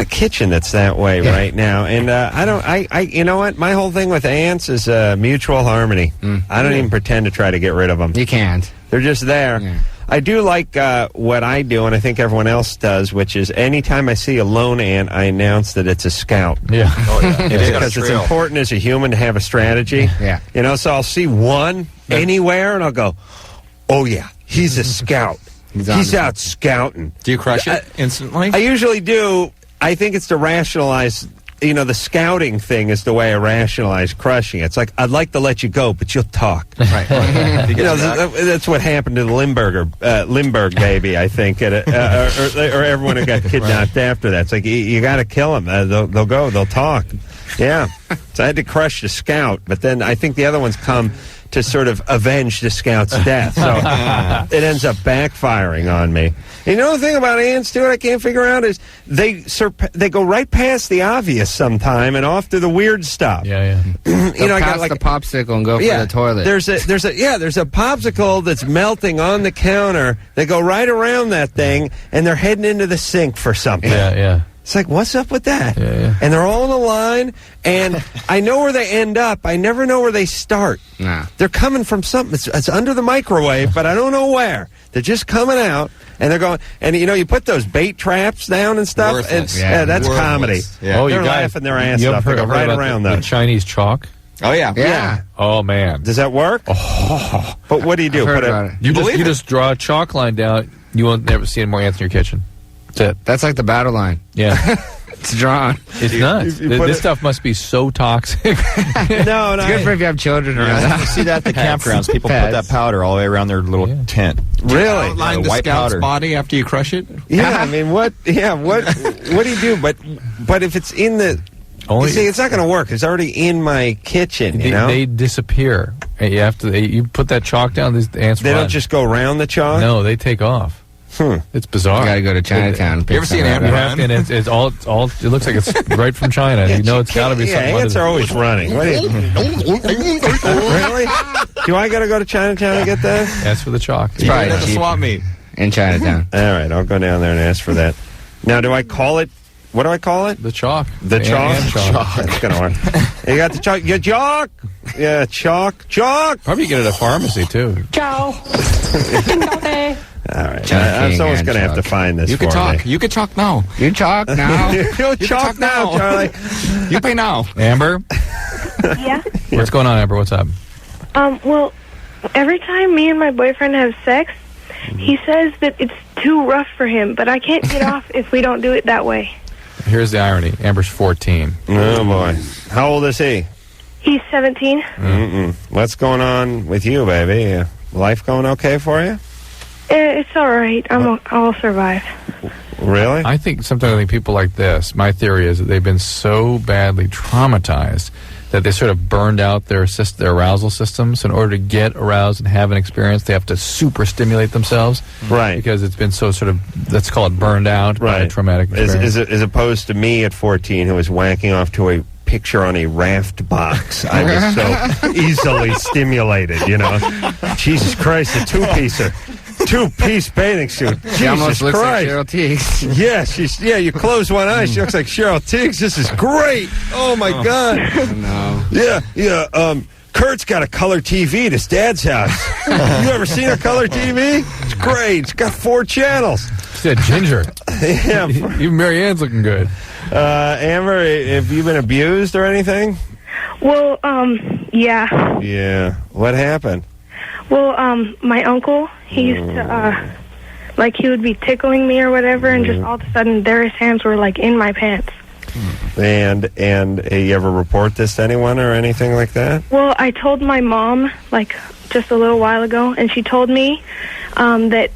a kitchen that's that way right now, and I you know what? My whole thing with ants is mutual harmony. I don't even pretend to try to get rid of them.
You can't.
They're just there.
Yeah.
I do like what I do, and I think everyone else does, which is anytime I see a lone ant, I announce that it's a scout.
Yeah.
Because it's important as a human to have a strategy.
Yeah.
So I'll see one anywhere, and I'll go, oh, yeah, he's a scout. He's out scouting.
Do you crush it instantly?
I usually do. I think it's to rationalize, the scouting thing is the way I rationalize crushing it. It's like, I'd like to let you go, but you'll talk.
Right.
That's what happened to the Lindbergh baby, I think, or everyone who got kidnapped after that. It's like, you got to kill them. They'll go. They'll talk. Yeah. So I had to crush the scout, but then I think the other ones come to sort of avenge the scout's death. So it ends up backfiring on me. You know the thing about ants, too, I can't figure out is they go right past the obvious sometime and off to the weird stuff.
Yeah.
They'll
I
pass
got like
the popsicle and go for the toilet.
There's a popsicle that's melting on the counter. They go right around that thing and they're heading into the sink for something.
Yeah.
It's like, what's up with that?
Yeah.
And they're all in a line, and I know where they end up. I never know where they start.
Nah.
They're coming from something. It's under the microwave, but I don't know where. They're just coming out, and they're going. And you put those bait traps down and stuff.
Worthless.
That's
Worthless.
comedy.
Yeah.
Oh,
They're
you guys,
laughing their ass
you
off. They
ever
go
heard
right
about
around
the
those.
Chinese chalk?
Oh, yeah.
Yeah.
Oh man.
Does that work? Oh. But what do you do?
I've heard about it.
You just draw a chalk line down. You won't never see any more ants in your kitchen. That's it.
That's like the battle line.
Yeah.
It's drawn.
It's nuts. This stuff must be so toxic.
No.
It's good for if you have children around.
You see that at the campgrounds. People put that powder all the way around their little tent.
Really?
Outline the
white
scout's
powder.
body after you crush it?
Yeah. I mean, what? Yeah. What do you do? But if it's in the you see, it's not going to work. It's already in my kitchen.
They disappear. And you put that chalk down. These ants.
They
run.
don't just go around the chalk.
No, they take off. It's bizarre.
You got to go to Chinatown.
You ever see an ant run?
And it's all. It looks like it's right from China. You know, it's got to be something.
Ants are always running. What do really? Do I got to go to Chinatown to get that?
Ask for the chalk.
It's probably
At the
cheap
swap meet.
in Chinatown.
All right, I'll go down there and ask for that. Now, do I call it? What do I call it?
The chalk.
The chalk?
ant chalk.
That's going to work. You got the chalk? Yeah, chalk! Yeah, chalk.
Probably get it at a pharmacy, too.
All All right.
King
Someone's
and
going to have to
Chuck.
find this
You
for
can talk.
me.
You can talk now.
You talk now.
You talk now, Charlie.
You pay now.
Amber?
Yeah.
What's going on, Amber? What's up?
Well, every time me and my boyfriend have sex, he says that it's too rough for him, but I can't get off if we don't do it that way.
Here's the irony. Amber's 14.
Oh, boy. How old is he?
He's 17.
What's going on with you, baby? Life going okay for you?
It's all right. I'll survive.
Really?
I think people like this, my theory is that they've been so badly traumatized that they sort of burned out their arousal systems. In order to get aroused and have an experience, they have to super stimulate themselves.
Right.
Because it's been so sort of, let's call it burned out by a traumatic experience.
As opposed to me at 14 who was wanking off to a picture on a raft box. I was so easily stimulated, you know. Jesus Christ, a two-piece bathing suit.
She almost
Jesus
looks
Christ.
like Cheryl Tiegs.
Yeah, you close one eye, she looks like Cheryl Tiegs. This is great. Oh, my God.
No.
Yeah. Kurt's got a color TV at his dad's house. You ever seen a color TV? It's great. It's got 4 channels.
She said ginger.
Yeah.
Even Marianne's looking good.
Amber, have you been abused or anything?
Well, yeah.
Yeah. What happened?
Well, my uncle, he used to, he would be tickling me or whatever, and just all of a sudden, there his hands were, in my pants.
And you ever report this to anyone or anything like that?
Well, I told my mom, just a little while ago, and she told me that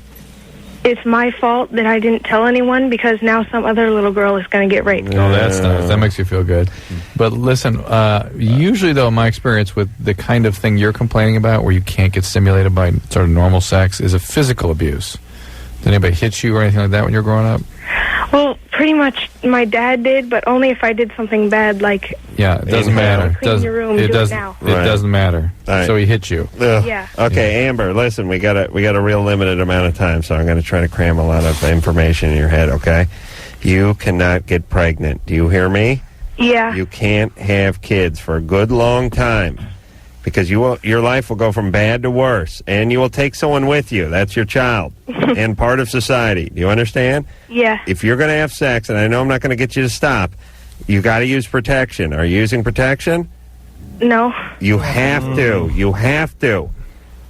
it's my fault that I didn't tell anyone because now some other little girl is going to get raped.
Oh, that's nice. That makes you feel good. But listen, usually, though, my experience with the kind of thing you're complaining about where you can't get stimulated by sort of normal sex is a physical abuse. Did anybody hit you or anything like that when you were growing up?
Well, pretty much my dad did, but only if I did something bad,
Yeah, it doesn't matter.
Clean your room, do it now.
It doesn't matter.
Right.
So he hit you.
Yeah.
Okay, Amber, listen, we got a real limited amount of time, so I'm going to try to cram a lot of information in your head, okay? You cannot get pregnant. Do you hear me?
Yeah.
You can't have kids for a good long time because your life will go from bad to worse, and you will take someone with you. That's your child and part of society. Do you understand?
Yeah.
If you're going to have sex, and I know I'm not going to get you to stop, you got to use protection. Are you using protection?
No.
You have to. You have to.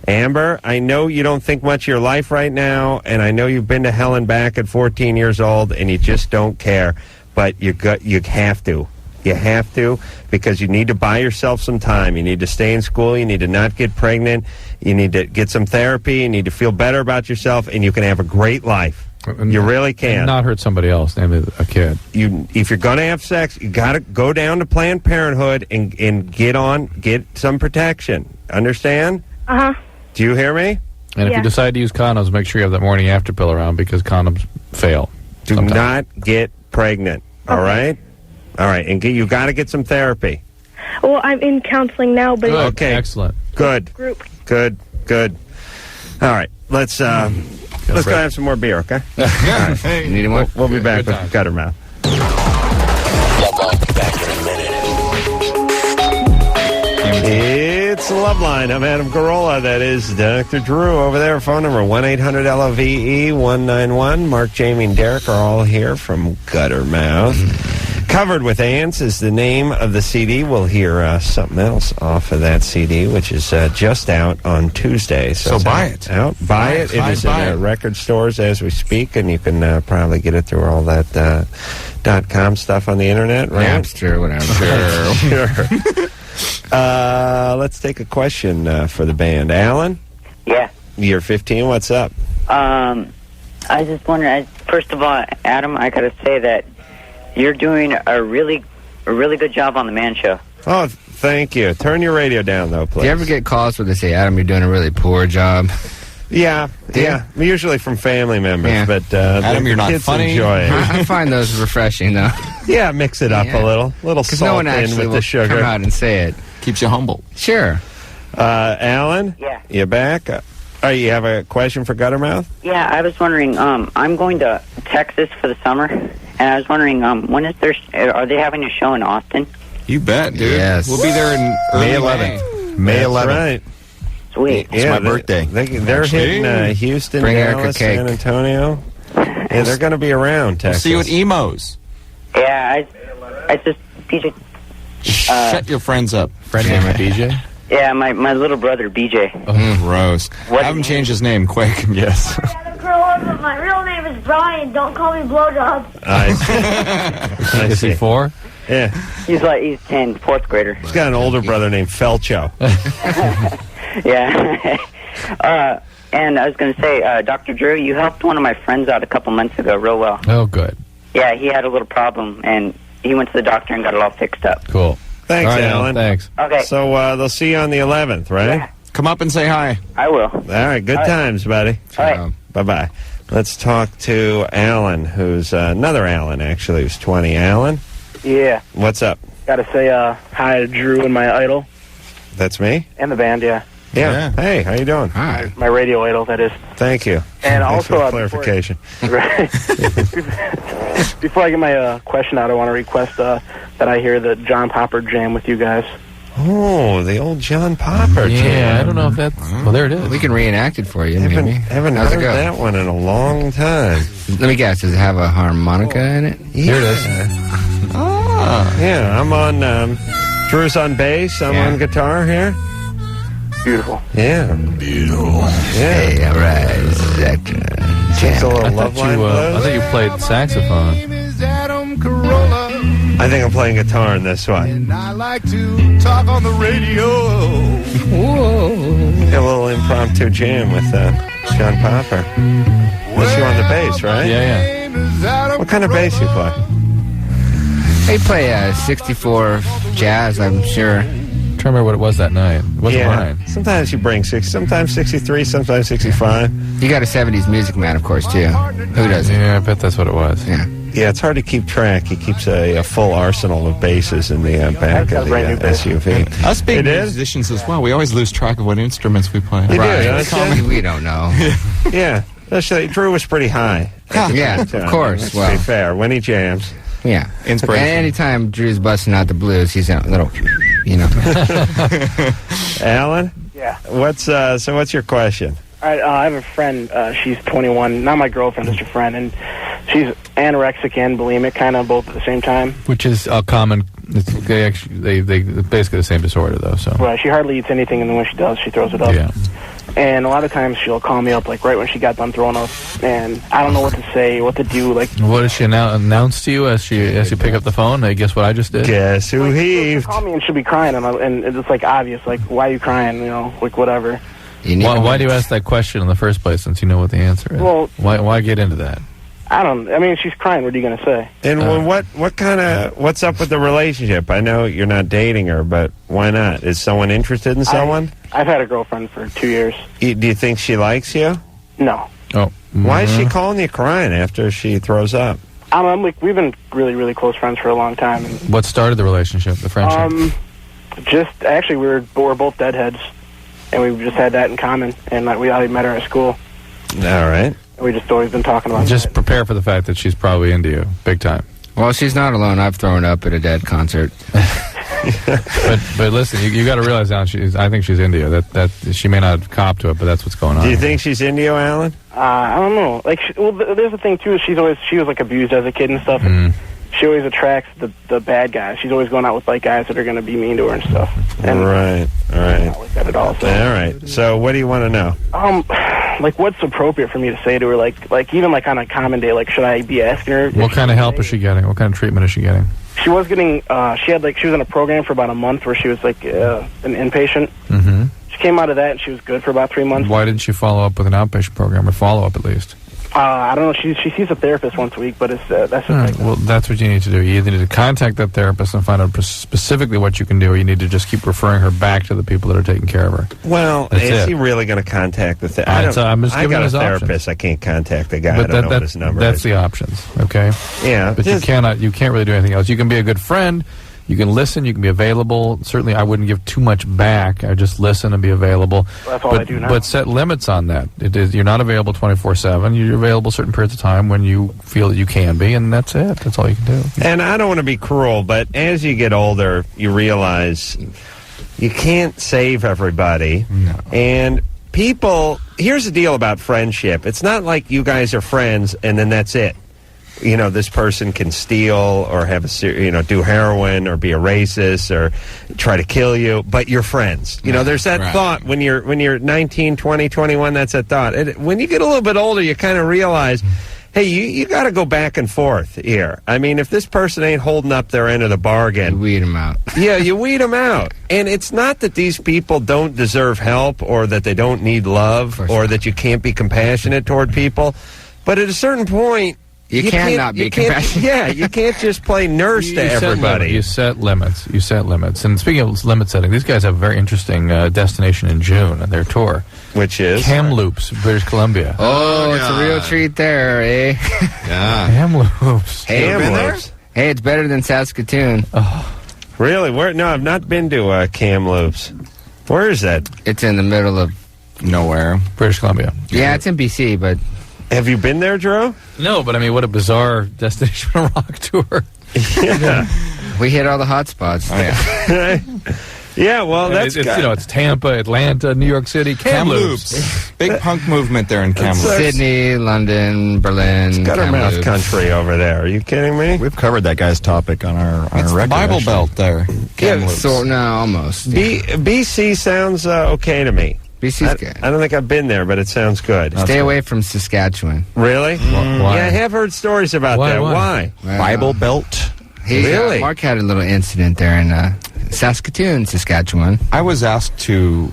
Amber, I know you don't think much of your life right now, and I know you've been to hell and back at 14 years old, and you just don't care, but you have to. You have to, because you need to buy yourself some time. You need to stay in school. You need to not get pregnant. You need to get some therapy. You need to feel better about yourself, and you can have a great life. You really can.
And not hurt somebody else, namely a kid.
If you're going to have sex, you got to go down to Planned Parenthood and get some protection. Understand?
Uh-huh.
Do you hear me?
And if you decide to use condoms, make sure you have that morning after pill around because condoms fail.
Do not get pregnant. All right? All right. And you got to get some therapy.
Well, I'm in counseling now, but
Okay.
Excellent.
Good.
Group.
Good. All right. Let's go have some more beer, okay?
Yeah. Hey, need more?
We'll be back with Guttermouth.
Back in a minute.
It's Loveline. I'm Adam Carolla. That is Dr. Drew over there. Phone number 1-800-LOVE-191. Mark, Jamie, and Derek are all here from Guttermouth. Covered with Ants is the name of the CD. We'll hear something else off of that CD, which is just out on Tuesday.
So buy it.
Buy it. It is in record stores as we speak, and you can probably get it through all that .com stuff on the internet, right?
Napster, whatever.
Sure. Let's take a question for the band. Alan?
Yeah.
You're 15. What's up?
I was just wondering, first of all, Adam, I got to say that you're doing a really good job on the Man Show.
Oh, thank you. Turn your radio down, though, please.
Do you ever get calls where they say, Adam, you're doing a really poor job?
Yeah. Usually from family members, but
Adam, you're not
kids
funny.
Enjoy it.
I find those refreshing, though.
Yeah, mix it up a little
Because
salt
no one
in
actually
with
will
the sugar.
come out and say it.
Keeps you humble.
Sure.
Alan?
Yeah.
You back? You have a question for Guttermouth?
Yeah, I was wondering, I'm going to Texas for the summer, and I was wondering, when is are they having a show in Austin?
You bet, dude.
Yes.
We'll be there in early
May 11th. May 11th. Right.
Sweet.
It's my birthday.
They're hitting Houston,
Bring Eric a
Dallas,
cake.
San Antonio. Yeah, they're going to be around,
We'll
Texas.
see you at Emo's.
Yeah, I just BJ.
Shut your friends up.
Friend named BJ?
Yeah, my little brother BJ.
Gross. Have him change his name quick. Yes.
Carolla, my real name is Brian. Don't call me Blowjob.
I
Is
see.
he 4?
Yeah.
He's 10, fourth grader.
He's got an older brother named Felcho.
Yeah. And I was going to say, Dr. Drew, you helped one of my friends out a couple months ago real well.
Oh, good.
Yeah, he had a little problem, and he went to the doctor and got it all fixed up.
Cool.
Thanks,
All right,
Alan.
Thanks.
Okay.
So they'll see you on the 11th, right?
Yeah.
Come up and say hi.
I will.
All right, good times, buddy.
All right.
Bye-bye. Let's talk to Alan, who's another Alan, actually, who's 20. Alan,
Yeah,
what's up?
gotta say hi to Drew and my idol
That's me?
and the band. Yeah,
Yeah. Hey, how you doing?
Hi.
my radio idol, that is.
Thank you.
And
Thanks
also,
for the clarification.
Before I get my question out, I want to request that I hear the John Popper jam with you guys.
Oh, the old John Popper
Yeah,
jam.
I don't know if that's... Well, there it is.
We can reenact it for you, maybe.
Haven't
How's it
heard
go?
that one in a long time.
Let me guess. Does it have a harmonica in it?
Here it is.
Yeah, I'm on... Drew's on bass. I'm
Yeah.
on guitar here.
Beautiful.
Yeah. Beautiful. Yeah.
Hey, all right. This is that
Takes a little
I thought
Loveline
I thought
blues.
you played saxophone.
I think I'm playing guitar in this one.
I like to talk on the radio.
A little impromptu jam with John Popper. That's you on the bass, right?
Yeah.
What kind of bass you play?
They play 64 jazz, I'm sure.
I'm trying to remember what it was that night. It wasn't mine.
Sometimes you bring 6, sometimes 63, sometimes 65.
You got a 70s music man, of course, too. Who doesn't?
Yeah, I bet that's what it was.
Yeah.
Yeah, it's hard to keep track. He keeps a full arsenal of basses in the back of the SUV.
Us being
It is?
musicians as well, we always lose track of what instruments we play.
You do,
Right.
don't you?
We don't know.
Yeah. Especially, Drew was pretty high.
Yeah, of course.
Let's
Well,
be fair. When he jams.
yeah.
Inspiration.
And anytime Drew's busting out the blues, he's a little, you know.
Alan?
Yeah.
What's your question?
All right, I have a friend. She's 21. Not my girlfriend, just a friend, and she's anorexic and bulimic, kind of both at the same time.
Which is a common... They basically the same disorder, though, so...
Right. She hardly eats anything, and then when she does, she throws it up.
Yeah.
And a lot of times she'll call me up, like right when she got done throwing up, and I don't know what to say, what to do. Like,
What does she announce to you as you pick up the phone? Hey, guess what I just did?
Guess who
she'll
heaved?
call me and she'll be crying, and it's like obvious, like why are you crying? You know, like whatever.
Why do you ask that question in the first place since you know what the answer is?
Well-
why get into that?
I mean, she's crying. What are you gonna say?
And what's up with the relationship? I know you're not dating her, but why not? Is someone interested in someone?
I've had a girlfriend for 2 years.
Do you think she likes you?
No.
Oh.
Why is she calling you crying after she throws up?
I'm like, we've been really, really close friends for a long time. And,
What started the relationship, the friendship?
just actually, we're both deadheads, and we've just had that in common. And like, I met her at school.
All right.
And we just always been talking about
Just prepare for the fact that she's probably into you, big time.
Well, she's not alone. I've thrown up at a Dead concert.
But listen, you got to realize now I think she's into you. That she may not cop to it, but that's what's going on.
Do you think she's into you, Alan?
I don't know. Like, there's the thing too. She was like abused as a kid and stuff.
Mm.
And she always attracts the bad guys. She's always going out with like guys that are going to be mean to her and stuff. And
Right. All right.
I don't like that at all. So.
All right. So, what do you want to know?
Like, what's appropriate for me to say to her? Like even like on a common day, like, should I be asking her?
What kind of help is she getting? What kind of treatment is she getting?
She was getting. She was in a program for about a month where she was like an inpatient.
Mm-hmm.
She came out of that and she was good for about 3 months.
Why didn't she follow up with an outpatient program or follow up at least?
I don't know. She sees a therapist once a week, but it's that's just like.
Well, that's what you need to do. You either need to contact that therapist and find out specifically what you can do, or you need to just keep referring her back to the people that are taking care of her.
Well,
That's
is
it.
he really going to contact the therapist?
I'm just
I
giving
got a
his
therapist.
options.
I can't contact the guy.
But
I don't know what his number
that's
is.
the options, okay?
Yeah.
But you can't really do anything else. You can be a good friend. You can listen. You can be available. Certainly, I wouldn't give too much back. I just listen and be available.
Well, that's all I do now.
But set limits on that. You're not available 24/7. You're available certain periods of time when you feel that you can be, and that's it. That's all you can do.
And I don't want to be cruel, but as you get older, you realize You can't save everybody.
No.
And people, here's the deal about friendship. It's not like you guys are friends and then that's it. You know, this person can steal or have do heroin or be a racist or try to kill you, but you're friends. You know, there's that thought when you're 19, 20, 21, that's that thought. When you get a little bit older, you kind of realize, hey, you got to go back and forth here. I mean, if this person ain't holding up their end of the bargain,
You weed them out.
yeah, you weed them out. And it's not that these people don't deserve help or that they don't need love or that you can't be compassionate toward people. But at a certain point,
You cannot be compassionate.
Yeah, you can't just play nurse to everybody.
You set limits. You set limits. And speaking of limit setting, these guys have a very interesting destination in June on their tour.
Which is?
Kamloops, British Columbia.
Oh, it's a real treat there, eh?
Yeah.
Kamloops.
Kamloops.
Hey, it's better than Saskatoon.
Oh.
Really? No, I've not been to Kamloops. Where is that?
It's in the middle of
nowhere.
British Columbia.
Yeah, it's in BC, but...
Have you been there, Drew?
No, but I mean, what a bizarre destination for a rock tour.
Yeah.
We hit all the hot spots.
Oh, yeah.
Yeah, well, that's...
It's Tampa, Atlanta, New York City, Kamloops.
Big punk movement there in Kamloops.
Sydney, London, Berlin,
It's Guttermouth
Kamloops.
country over there. Are you kidding me?
We've covered that guy's topic on our
It's the
record.
Bible
actually.
Belt there. Kamloops.
So, no, almost.
BC sounds okay to me.
BC's good.
I don't think I've been there, but it sounds good.
Stay away from Saskatchewan.
Really?
Why?
Yeah, I have heard stories about
Why,
that.
why?
Why?
Bible Belt.
Really?
Mark had a little incident there in Saskatoon, Saskatchewan.
I was asked to...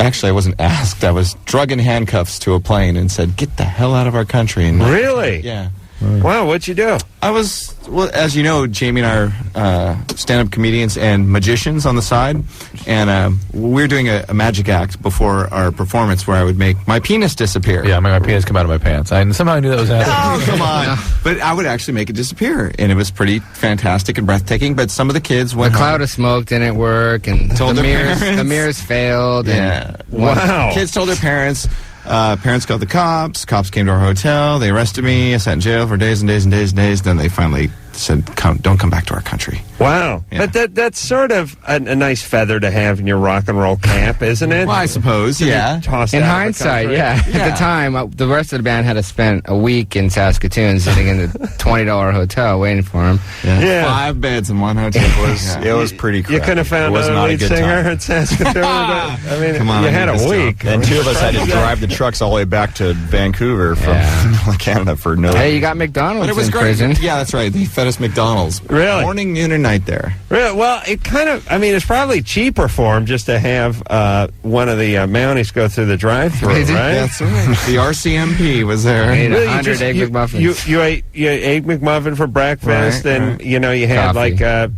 Actually, I wasn't asked. I was drug in handcuffs to a plane and said, get the hell out of our country. And
Really?
Yeah.
Wow, what'd you do?
I was, well, as you know, Jamie and I are stand-up comedians and magicians on the side, and we're doing a magic act before our performance where I would make my penis disappear.
Yeah, my penis come out of my pants. Somehow I knew that was happening.
Oh, come on. But I would actually make it disappear, and it was pretty fantastic and breathtaking, but some of the kids went
The
home.
cloud of smoke didn't work, and
Told
the
their
mirrors,
parents.
the mirrors failed.
Yeah.
And
Wow.
Kids told their parents. Parents called the cops. Cops came to our hotel. They arrested me. I sat in jail for days and days and days and days. Then they finally said, don't come back to our country.
Wow.
Yeah.
But that's sort of a nice feather to have in your rock and roll cap, isn't it?
Well, I suppose,
To be
yeah.
tossed
In
out of the
hindsight,
country.
yeah. At the time, the rest of the band had to spend a week in Saskatoon sitting in the $20 hotel waiting for him.
Yeah.
5 beds in one hotel.
It was pretty crappy.
You could have found
It was
a
not a
lead
good
singer
time.
at Saskatoon. I mean,
Come on,
you
I
had
need
a
this
week.
And 2 of us had to drive the trucks all the way back to Vancouver from Canada for no.
Hey, you got McDonald's
But it was
in
great.
prison.
Yeah, that's right. They fed us McDonald's.
Really?
Morning, noon, and night there.
Really? Well, it kind of, I mean, it's probably cheaper for him just to have one of the Mounties go through the drive-thru, right?
That's right. The RCMP was there.
Ate
Really,
100 egg McMuffins.
You ate egg McMuffin for breakfast,
Right,
and
right.
you know you had
Coffee.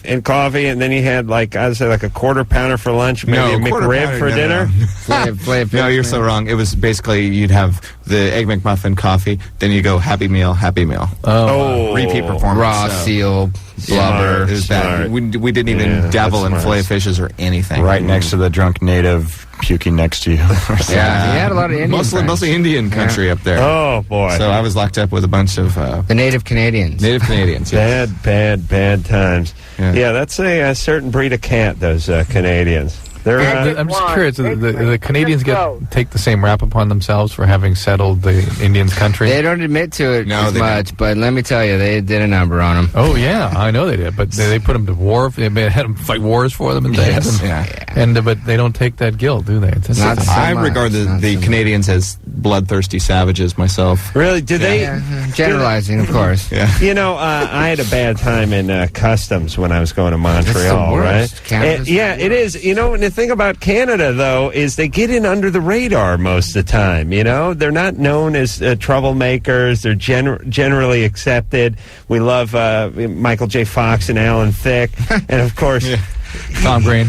and coffee, and then you had I'd say a quarter pounder for lunch, maybe a
quarter
McRib
pounder,
for
no,
dinner.
No, you're so wrong. It was basically you'd have the egg McMuffin, coffee, then you go Happy Meal, Happy Meal.
Oh,
Repeat performance.
Raw
so-
seal, blubber.
It was bad.
Smart.
We didn't even
Yeah,
dabble
that's
in
smart.
fillet fishes or anything.
Right next to the drunk native puking next to you.
Yeah, he had a lot of Indian friends.
Mostly Indian country up there.
Oh boy,
So I was locked up with a bunch of
The native Canadians.
native Canadians. Yeah.
bad times.
Yeah.
Yeah, that's a certain breed of cat. Those Canadians. They're
I'm just curious. The Canadians take the same rap upon themselves for having settled the Indians' country.
They don't admit to it
No,
as
they
much, but let me tell you, they did a number on them.
Oh yeah, I know they did, but they put them to war. They had them fight wars for them and things.
Yes,
But they don't take that guilt, do they? It's
Not so
I
much,
regard
not
the
so much.
Canadians as bloodthirsty savages myself.
really. Did they?
Yeah, generalizing, of course.
Yeah.
You know, I had a bad time in customs when I was going to Montreal,
worst.
right?
Canada's
Yeah,
the
it is. You know, and the thing about Canada, though, is they get in under the radar most of the time, you know? They're not known as troublemakers. They're generally accepted. We love Michael J. Fox and Alan Thicke, and, of course...
Tom Green.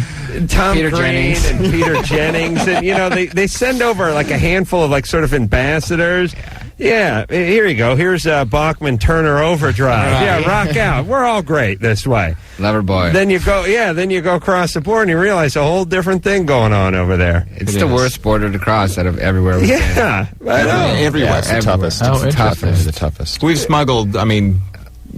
Tom
Peter
Green
Jennings.
and Peter Jennings, and you know they send over a handful of sort of ambassadors. Yeah, here you go. Here's Bachman Turner Overdrive.
Right.
Yeah, rock out. We're all great this way.
Lover boy.
Then you go across the border and you realize a whole different thing going on over there.
It's the worst border to cross out of everywhere we've been.
Yeah, I know.
Everywhere.
It's the
everywhere.
toughest.
Oh,
It's
interesting.
the toughest.
We've smuggled,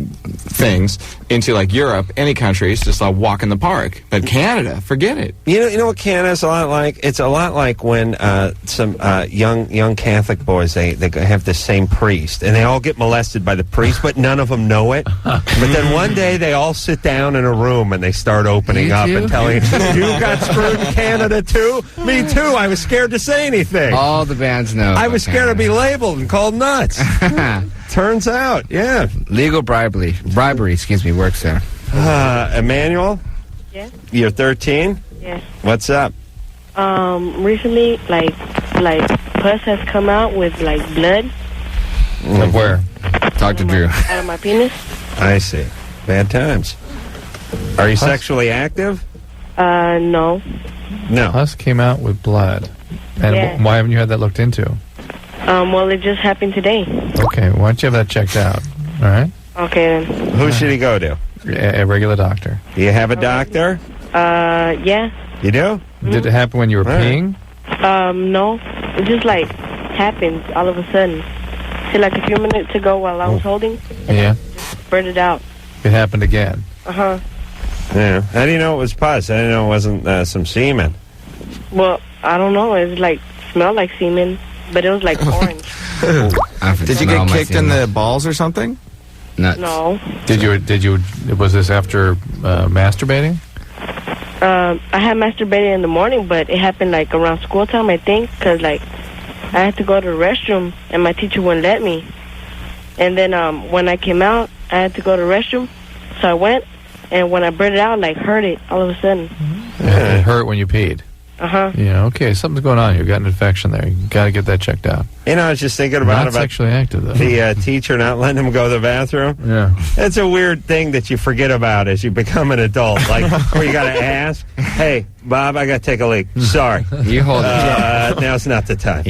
things into like Europe, any country, it's just a walk in the park. But Canada, forget it.
You know what Canada's a lot like? It's a lot like when some young Catholic boys, they have the same priest, and they all get molested by the priest, but none of them know it. But then one day they all sit down in a room and they start opening up and telling you got screwed in Canada too? Me too. I was scared to say anything.
All the bands know.
I was scared to be labeled and called nuts. Turns out, yeah.
Legal bribery, works there.
Emmanuel?
Yes.
You're 13?
Yes.
What's up?
Recently, like pus has come out with like blood.
Where? Talk to Drew.
Out of my penis.
I see. Bad times. Are you sexually active?
No.
No.
Pus came out with blood. And
Yeah.
why haven't you had that looked into?
Well, it just happened today.
Okay, why don't you have that checked out? All right?
Okay then.
Who should he go to?
A regular doctor.
Do you have a doctor?
Yeah.
You do?
Did it happen when you were peeing?
No. It just like happened all of a sudden. See, like a few minutes ago while I was holding,
Yeah.
burned it out.
It happened again.
Yeah. How do you know it was pus? I didn't know it wasn't some semen.
Well, I don't know. It was like smelled like semen, but it was like orange.
Did you get kicked in the balls or something?
No.
Did you? Was this after masturbating?
I had masturbated in the morning, but it happened like around school time, I think, because like I had to go to the restroom and my teacher wouldn't let me. And then when I came out, I had to go to the restroom, so I went, and when I burned it out, like hurt it all of a sudden.
It hurt when you peed. Yeah. Okay, something's going on. You got an infection there. You got to get that checked out.
You know, I was just thinking about
sexually active though.
The teacher not letting him go to the bathroom.
Yeah.
It's a weird thing that you forget about as you become an adult. Like, where you got to ask, hey, Bob, I got to take a leak. Sorry.
You hold it.
Now's not the time.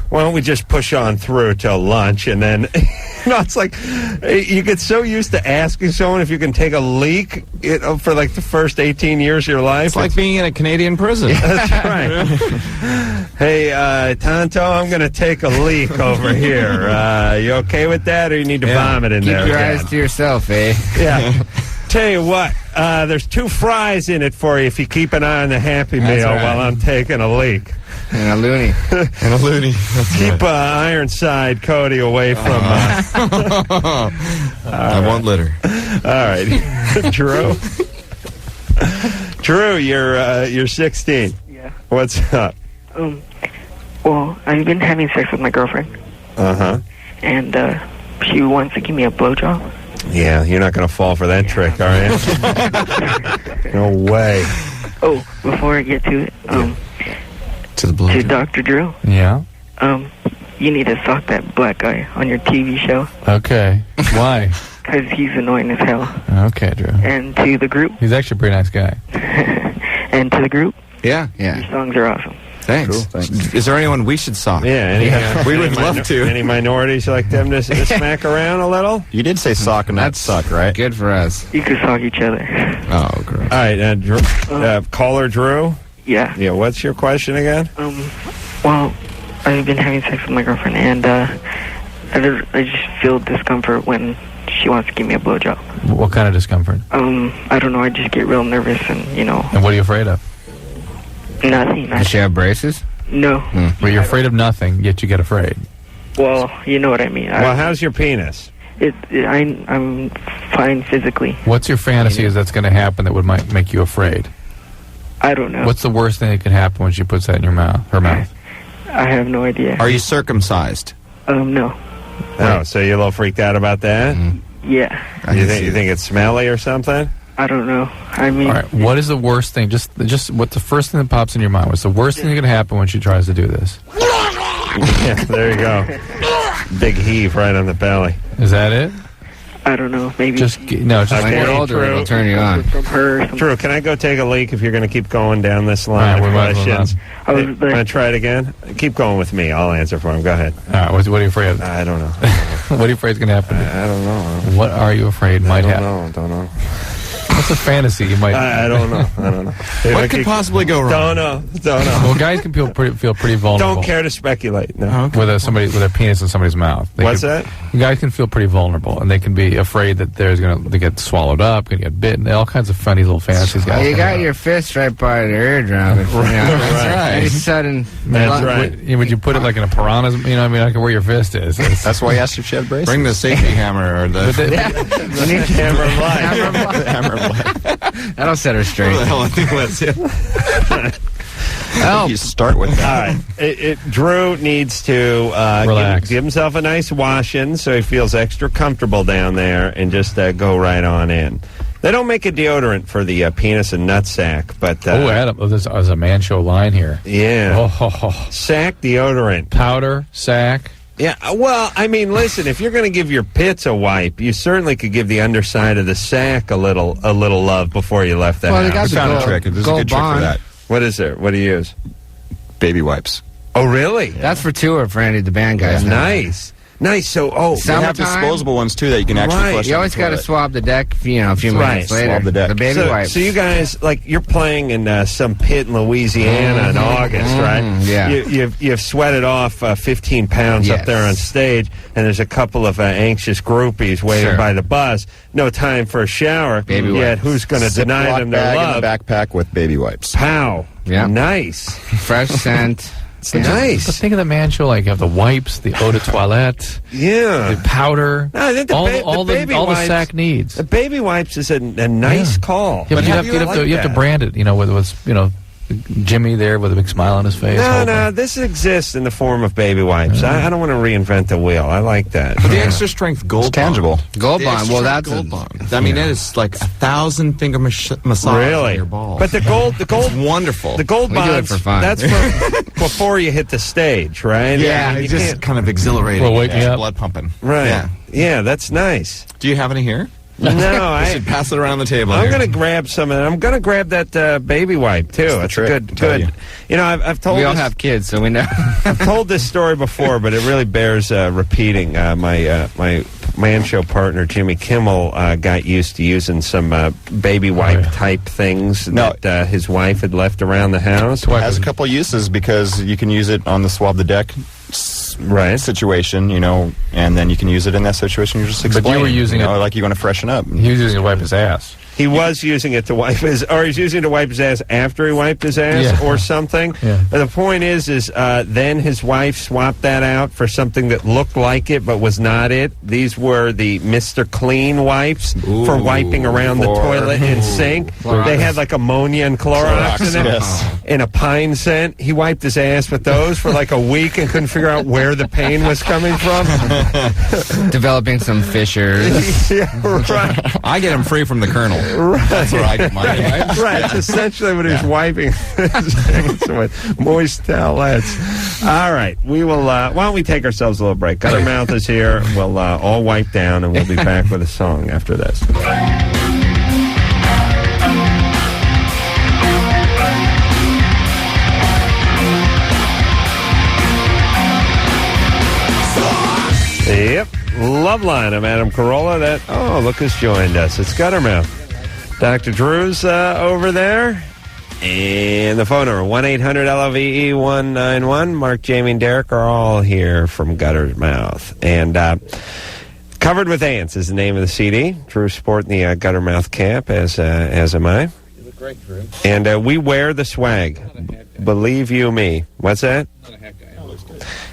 Why don't we just push on through till lunch and then... it's like you get so used to asking someone if you can take a leak for like the first 18 years of your life.
It's like being in a Canadian prison.
That's right. Hey, Tonto, I'm going to take a leak over here. You okay with that, or you need to vomit in there?
Keep your eyes to yourself, eh?
Yeah. Tell you what, there's 2 fries in it for you if you keep an eye on the Happy Meal while I'm taking a leak.
And a loony.
And a loony.
Keep Ironside Cody away from...
I won't litter.
All right. Drew? Drew, you're 16.
Yeah.
What's up?
Well, I've been having sex with my girlfriend. And she wants to give me a blowjob.
Yeah, you're not going to fall for that trick, are you? No way.
Oh, before I get to it, to Dr. Drew,
Yeah.
you need to sock that black guy on your TV show.
Okay. Why?
Because he's annoying as hell.
Okay, Drew.
And to the group.
He's actually a pretty nice guy.
And to the group.
Yeah.
Your songs are awesome.
Thanks.
Cool, thanks.
Is there anyone we should sock?
Yeah,
we would love to.
Any minorities you like them to smack around a little?
You did say sock and not suck, right?
Good for us.
You can sock each other.
Oh, great.
All right, Drew, caller Drew.
Yeah.
Yeah. What's your question again?
Well, I've been having sex with my girlfriend, and I just feel discomfort when she wants to give me a blowjob.
What kind of discomfort?
I don't know. I just get real nervous, and
And what are you afraid of?
Nothing.
Does she have braces?
No.
Well, you're afraid of nothing, yet you get afraid.
Well, you know what I mean.
Well, how's your penis?
I'm fine physically.
What's your fantasy is that's going to happen that might make you afraid?
I don't know.
What's the worst thing that can happen when she puts that in your mouth? Her mouth.
I have no idea.
Are you circumcised?
No.
Oh, so you're a little freaked out about that?
Yeah.
You think it's smelly or something?
I don't know. I mean,
All right. What is the worst thing? Just what's the first thing that pops in your mind? What's the worst thing that can happen when she tries to do this?
Yeah, there you go. Big heave right on the belly.
Is that it?
I don't know. Maybe.
Just when you're older, it'll turn you on.
From her.
Drew, can I go take a leak if you're going to keep going down this line of questions? Want to try it again? Keep going with me. I'll answer for him. Go ahead.
All right. What are you afraid of?
I don't know.
What are you afraid is going to happen?
I don't know.
What are you afraid might happen?
I don't know.
What's a fantasy you might?
I don't know.
What could possibly go wrong?
Don't know.
Well, guys can feel pretty vulnerable.
Don't care to speculate. No.
With a penis in somebody's mouth.
What's that?
Guys can feel pretty vulnerable, and they can be afraid that they get swallowed up, going to get bitten. All kinds of funny little fantasies. Guys,
you got your fist right by the eardrum.
That's right.
Any sudden.
That's right.
Would you put it like in a piranha's? You know, I mean, like where your fist is.
That's why you asked if she had braces.
Bring the safety hammer or the
hammer of life.
hammer of life.
That'll set her straight.
Where the hell I think that's it.
You start with that.
All right. Drew needs to give himself a nice wash-in so he feels extra comfortable down there and just go right on in. They don't make a deodorant for the penis and nutsack, but...
Adam, there's a man show line here.
Yeah. Sack deodorant.
Powder, sack.
Yeah, well, I mean, listen, if you're going to give your pits a wipe, you certainly could give the underside of the sack a little love before you left the house.
They found a trick. There's a good trick for that.
What is there? What do you use?
Baby wipes.
Oh, really?
That's for two or for any of the band guys.
Nice. So,
they have disposable ones, too, that you can actually flush.
You always got to swab the deck, a few minutes later.
Swab the deck.
The baby wipes.
So you guys, you're playing in some pit in Louisiana in August, right?
Yeah.
You've sweated off 15 pounds up there on stage, and there's a couple of anxious groupies waiting by the bus. No time for a shower.
Baby
yet
wipes.
who's going to deny them their love?
In the backpack with baby wipes.
Pow.
Yeah.
Nice.
Fresh scent.
It's nice.
But think of the man show, you have the wipes, the eau de toilette,
the
powder,
no, I think
all the sack needs.
The baby wipes is a nice call.
Yeah, but you have to brand it, with Jimmy there with a big smile on his face.
No, this exists in the form of baby wipes. I don't want to reinvent the wheel. I like that.
But the extra strength Gold Bond.
Tangible.
Gold Bond. Well, that's
Gold Bond. I mean, it is like 1,000 finger massage on your balls.
But the gold,
it's wonderful.
The Gold Bond.
We do it for fun.
That's for before you hit the stage, right?
Yeah, it's just kind of exhilarating.
Well, wake me up.
Blood pumping.
Right. Yeah, that's nice.
Do you have any here?
No,
I should pass it around the table.
I'm going to grab some of it. I'm going to grab that baby wipe too. It's good. I've told.
We all have kids, so we know.
I've told this story before, but it really bears repeating. My man show partner Jimmy Kimmel got used to using some baby wipe type things that his wife had left around the house.
It has a couple uses because you can use it on the swab the deck situation, and then you can use it in that situation. You just explain.
But you were using it
like you want to freshen up.
He was using it to wipe his ass.
He was using it to wipe his, or he's using it to wipe his ass after he wiped his ass, or something.
Yeah.
And the point is then his wife swapped that out for something that looked like it but was not it. These were the Mr. Clean wipes for wiping around the toilet and sink.
Clorox.
They had like ammonia and Clorox in them, in a pine scent. He wiped his ass with those for like a week and couldn't figure out where the pain was coming from.
Developing some fissures.
Right.
I get them free from the Colonel.
Right.
That's where I get mine.
Right. It's essentially what he's wiping his hands with. Moist towelettes. All right. We will, why don't we take ourselves a little break? Guttermouth is here. We'll all wipe down, and we'll be back with a song after this. Yep. Loveline. I'm Adam Carolla. Look who's joined us. It's Guttermouth. Dr. Drew's over there. And the phone number, 1-800-LOVE-191. Mark, Jamie, and Derek are all here from Guttermouth. And Covered with Ants is the name of the CD. Drew's sporting the Guttermouth cap, as am I.
You look great, Drew.
And we wear the swag. Believe you me. What's that?
Not a hat guy.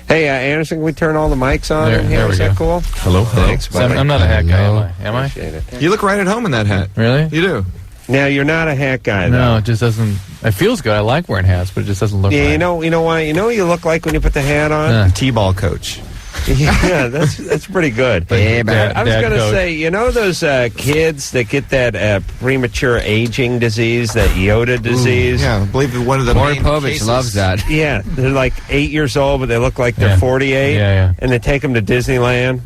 Hey, Anderson, can we turn all the mics on in here?
There we
Is that cool?
Hello.
Thanks.
I'm not a hat guy, am I?
You look right at home in that hat.
Really?
You do.
Now, you're not a hat guy, though.
No, it just doesn't... It feels good. I like wearing hats, but it just doesn't look right.
You know why? You know what you look like when you put the hat on?
T-ball coach.
Yeah, that's pretty good. I was going to say, those kids that get that premature aging disease, that Yoda disease?
Yeah, I believe one of the
Maury
main
Povich
cases.
loves that.
Yeah, they're like 8 years old, but they look like they're 48.
Yeah.
And they take them to Disneyland.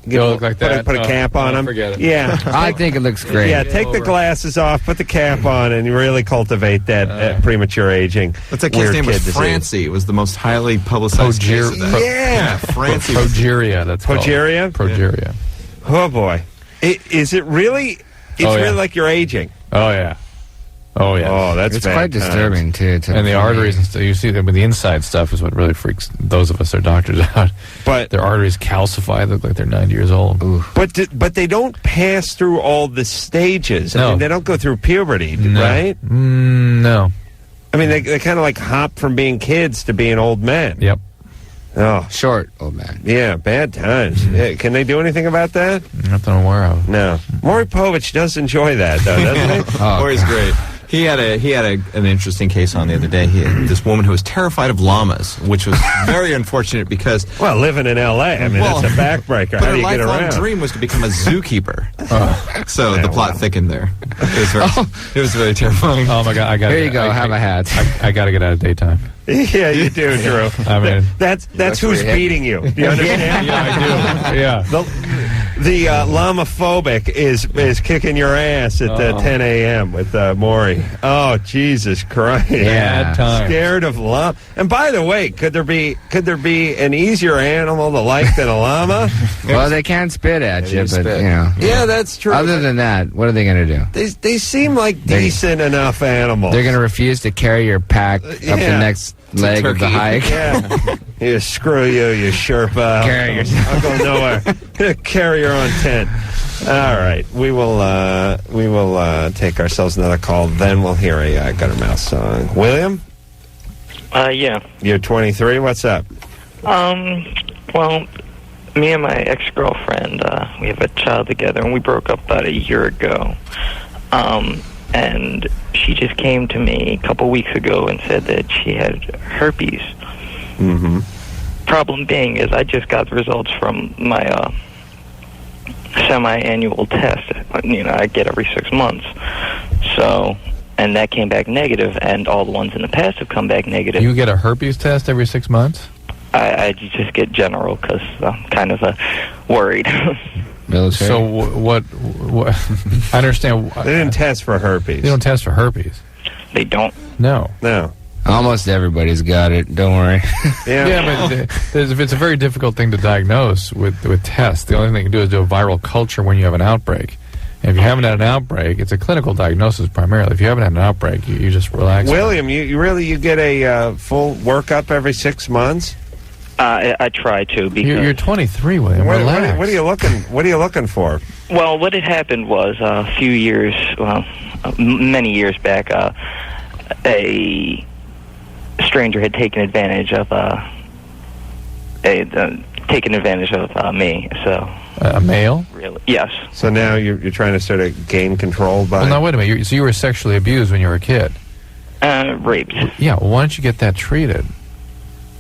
Look like that.
Put a cap on them.
Forget it.
Yeah.
I think it looks great.
Yeah, take the glasses off, put the cap on, and you really cultivate that premature aging.
What's that kid's name? Was Francie. It was the most highly publicized case of that.
Yeah.
Francie.
Progeria, that's called.
Progeria?
Progeria.
Oh, boy. Is it really... It's really like you're aging.
Oh, yeah. Oh, yeah.
Oh, that's
It's
bad
quite disturbing, too.
And the arteries and stuff, you see them with the inside stuff is what really freaks those of us that are doctors out.
But
their arteries calcify, look like they're 90 years old.
But they don't pass through all the stages. I
No.
mean, they don't go through puberty,
No.
right?
No.
I mean, they kind of like hop from being kids to being old men.
Yep.
Oh,
short old man.
Yeah, bad times. Yeah, can they do anything about that?
Not that I'm aware of.
No. Maury Povich does enjoy that, though, doesn't he?
Maury's great. He had an interesting case on the other day. He had this woman who was terrified of llamas, which was very unfortunate because
living in L.A., I mean, that's a backbreaker.
But
How
her
do you get
lifelong
around?
dream was to become a zookeeper. So the plot thickened there. It was very terrifying.
Oh my God!
Here you go. Have a hat.
I got to get out of daytime.
Yeah, you do, Drew.
I mean,
that's who's beating you. Do you understand?
Yeah, I do. Yeah.
The llama-phobic is kicking your ass at 10 a.m. with Maury. Oh, Jesus Christ!
Bad time.
Scared of llama. And by the way, could there be an easier animal to like than a llama?
Well, they can spit at you, but you know.
Yeah, that's true.
Other than that, what are they going to do?
They seem like decent enough animals.
They're going to refuse to carry your pack up the next leg of the hike.
Yeah. You screw you Sherpa.
Carry yourself.
I'll go nowhere. Carry your own tent. All right, we will take ourselves another call. Then we'll hear a Guttermouth song. William?
Yeah.
You're 23. What's up?
Well, me and my ex-girlfriend, we have a child together, and we broke up about a year ago. And she just came to me a couple weeks ago and said that she had herpes.
Mm-hmm.
Problem being is I just got the results from my semi-annual test. You know, I get every 6 months. So, and that came back negative, and all the ones in the past have come back negative.
You get a herpes test every 6 months?
I just get general because I'm kind of worried.
Military.
So what I understand.
They didn't test for herpes.
They don't test for herpes.
They don't?
No.
Almost everybody's got it. Don't worry.
But it's a very difficult thing to diagnose with tests. The only thing you can do is do a viral culture when you have an outbreak. And if you haven't had an outbreak, it's a clinical diagnosis primarily. If you haven't had an outbreak, you just relax.
William, you get a full workup every 6 months?
I try to because
you're 23, William. Relax.
What are you looking for?
Well, what had happened was a few years, many years back, a stranger had taken advantage of me. So
a male?
Really? Yes.
So now you're trying to sort of gain control by.
Well, now wait a minute. So you were sexually abused when you were a kid?
Raped.
Yeah. Well, why don't you get that treated?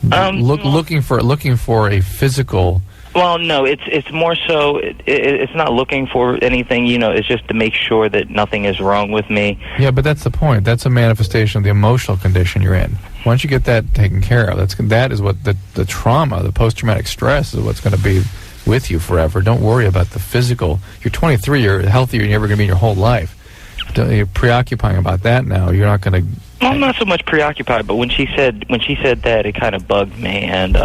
Looking for a physical.
Well, no, it's more so. It's not looking for anything. You know, it's just to make sure that nothing is wrong with me.
Yeah, but that's the point. That's a manifestation of the emotional condition you're in. Why don't you get that taken care of? That is what the trauma, the post-traumatic stress, is what's going to be with you forever. Don't worry about the physical. You're 23. You're healthier than you're ever going to be in your whole life. You're preoccupying about that now. You're not going to.
Well, I'm not so much preoccupied, but when she said that, it kind of bugged me, and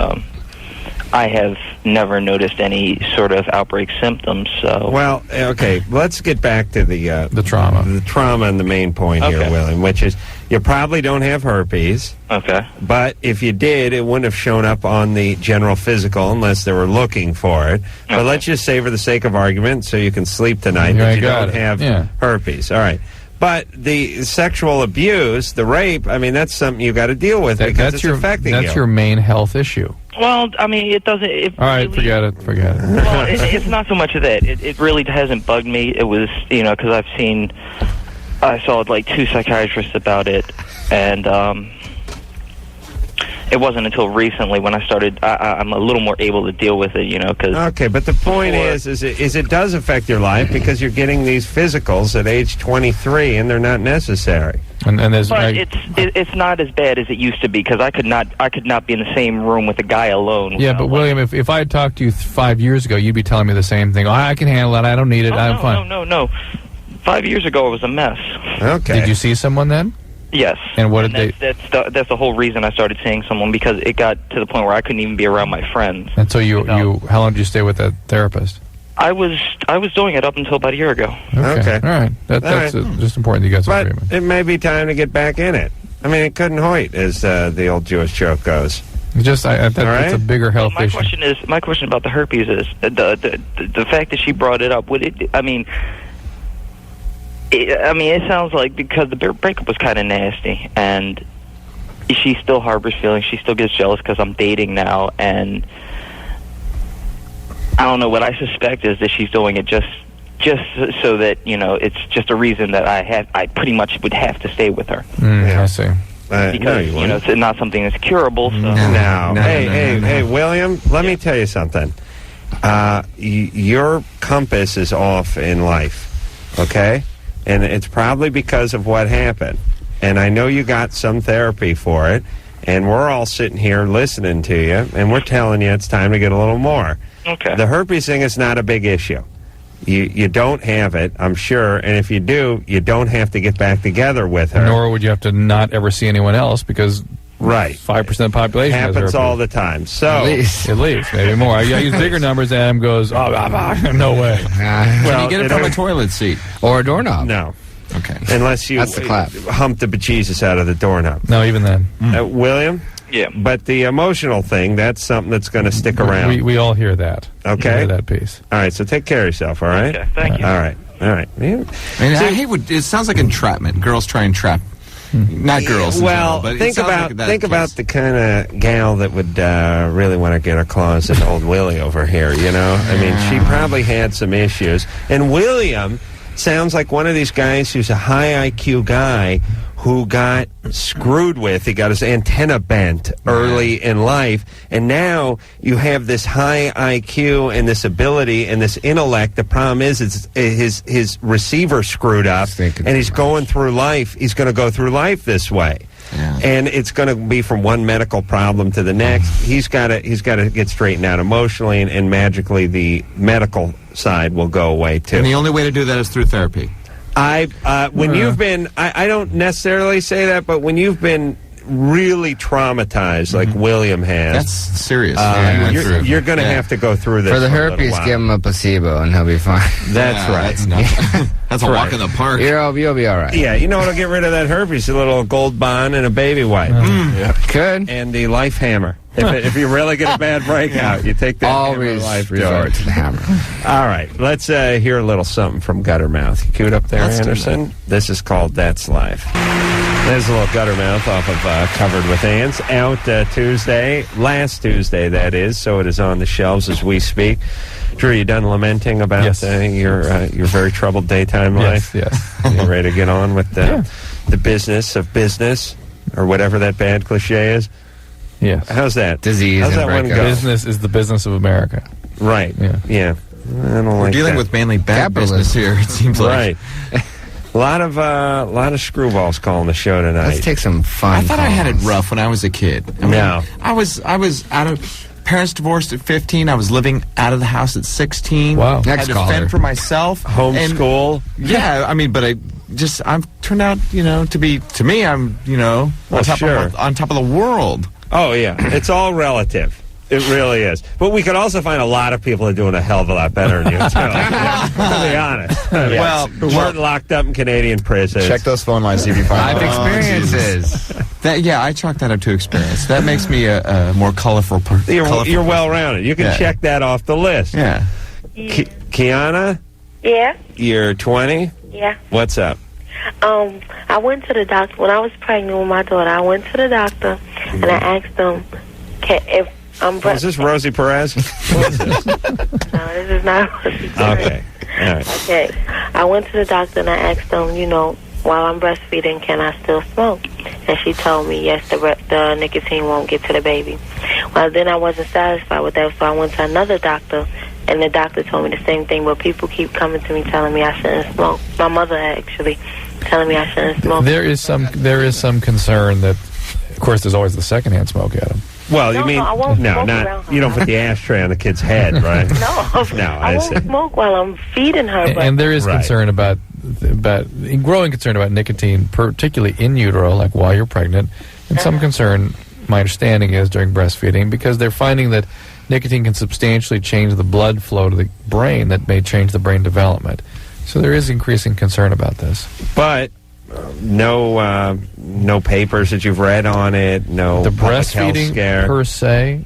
I have never noticed any sort of outbreak symptoms. So,
well, okay, let's get back to the
trauma,
and the main point here, William, which is you probably don't have herpes.
Okay.
But if you did, it wouldn't have shown up on the general physical unless they were looking for it. But let's just say, for the sake of argument, so you can sleep tonight, that you don't have herpes. All right. But the sexual abuse, the rape, I mean, that's something you got to deal with because it's affecting you.
That's your main health issue.
Well, I mean, it doesn't.
All right, forget it.
Well, it's not so much of that. It really hasn't bugged me. It was, because I saw like 2 psychiatrists about it, and it wasn't until recently when I started. I'm a little more able to deal with it, because.
Okay, but the point is it does affect your life because you're getting these physicals at age 23, and they're not necessary.
And there's,
but it's not as bad as it used to be because I could not be in the same room with a guy alone.
Yeah, but William, if I had talked to you 5 years ago, you'd be telling me the same thing. Oh, I can handle it. I don't need it. I'm fine.
No. 5 years ago, it was a mess.
Okay.
Did you see someone then?
Yes.
And what did they?
That's the whole reason I started seeing someone because it got to the point where I couldn't even be around my friends.
And so how long did you stay with that therapist?
I was doing it up until about a year ago.
Okay.
All right. That's just important that you guys
But
agreement.
it may be time to get back in it. I mean, it couldn't hoit, as the old Jewish joke goes.
Just, I think
right?
it's a bigger health
My
issue.
question about the herpes is the fact that she brought it up. It sounds like because the breakup was kind of nasty, and she still harbors feelings. She still gets jealous because I'm dating now, and I don't know. What I suspect is that she's doing it just so that it's just a reason that I pretty much would have to stay with her.
I see.
Because it's not something that's curable. So.
No. Hey, William, let me tell you something. Your compass is off in life, okay? And it's probably because of what happened. And I know you got some therapy for it, and we're all sitting here listening to you, and we're telling you it's time to get a little more.
Okay.
The herpes thing is not a big issue. You don't have it, I'm sure, and if you do, you don't have to get back together with her.
Nor would you have to not ever see anyone else because
5%
of the population
happens
has herpes.
all the time. So
at least maybe more. I use bigger numbers. Adam goes, no way.
Can you get it from a toilet seat
or a doorknob?
No.
Okay.
Unless you
That's the clap.
hump the bejesus out of the doorknob.
No, even then.
William?
Yeah.
But the emotional thing, that's something that's going to stick around.
We all hear that.
Okay.
We hear that piece.
All right, so take care of yourself, all right?
Okay, thank you.
All right.
I hate it sounds like entrapment. Girls try and trap. Not girls.
Well,
but
think about the kind of gal that would really want to get her claws in old Willie over here. I mean, she probably had some issues, and William sounds like one of these guys who's a high IQ guy who got screwed with. He got his antenna bent early in life, and now you have this high IQ and this ability and this intellect. The problem is his receiver screwed up, and he's going through life. He's going to go through life this way. Yeah. And it's going to be from one medical problem to the next. He's got to get straightened out emotionally, and magically the medical side will go away too.
And the only way to do that is through therapy.
You've been, I don't necessarily say that, but when you've been really traumatized like William has,
that's serious.
You're going to have to go through this
for the herpes. Give him a placebo and he'll be fine.
That's right.
That's a walk in the park.
You'll be all right.
Yeah, what'll get rid of that herpes? A little Gold Bond and a baby wipe.
Could.
And the Life Hammer. If you really get a bad breakout, you take that
always
life
resort to the hammer.
All right, let's hear a little something from Guttermouth. You queued up there, Anderson? This is called That's Life. There's a little Guttermouth off of Covered with Ants. Out Tuesday, last Tuesday that is, so it is on the shelves as we speak. Drew, you done lamenting about your very troubled daytime life?
Yes.
You ready to get on with the business of business, or whatever that bad cliche is?
Yes.
How's that?
Disease.
How's that one go?
Business is the business of America.
Right. Yeah. I don't
We're
like
dealing
that.
with mainly bad business here, it seems like.
Right. A lot of screwballs calling the show tonight.
Let's take some fun.
I thought I had it rough when I was a kid. I was out of parents divorced at 15. I was living out of the house at 16.
Wow.
I had to fend for myself.
Homeschool.
But I've turned out, to me, I'm, on top of the world.
Oh, yeah. It's all relative. It really is. But we could also find a lot of people that are doing a hell of a lot better than you, too. To be honest. Who weren't locked up in Canadian prisons.
Check those phone lines, see if you find
experiences.
I chalk that up to experience. That makes me a more colorful person.
You're well-rounded. You can check that off the list.
Yeah.
Kiana?
Yeah?
You're 20?
Yeah.
What's up?
I went to the doctor when I was pregnant with my daughter. I went to the doctor and I asked them if I'm
is this Rosie Perez? What is this?
No, this is not Rosie Perez.
Okay. All right.
Okay. I went to the doctor and I asked them, while I'm breastfeeding, can I still smoke? And she told me, yes, the nicotine won't get to the baby. Well, then I wasn't satisfied with that, so I went to another doctor, and the doctor told me the same thing, but people keep coming to me telling me I shouldn't smoke. My mother, actually, telling me I shouldn't smoke.
There is some concern that, of course, there's always the secondhand smoke, Adam.
Well, you mean
I won't smoke around her.
You don't put the ashtray on the kid's head, right?
No,
I
won't smoke while I'm feeding her.
And there is concern about growing concern about nicotine, particularly in utero, like while you're pregnant, and some concern my understanding is, during breastfeeding, because they're finding that nicotine can substantially change the blood flow to the brain that may change the brain development. So there is increasing concern about this.
But no papers that you've read on it, no
the
public health
breastfeeding
scare.
per se,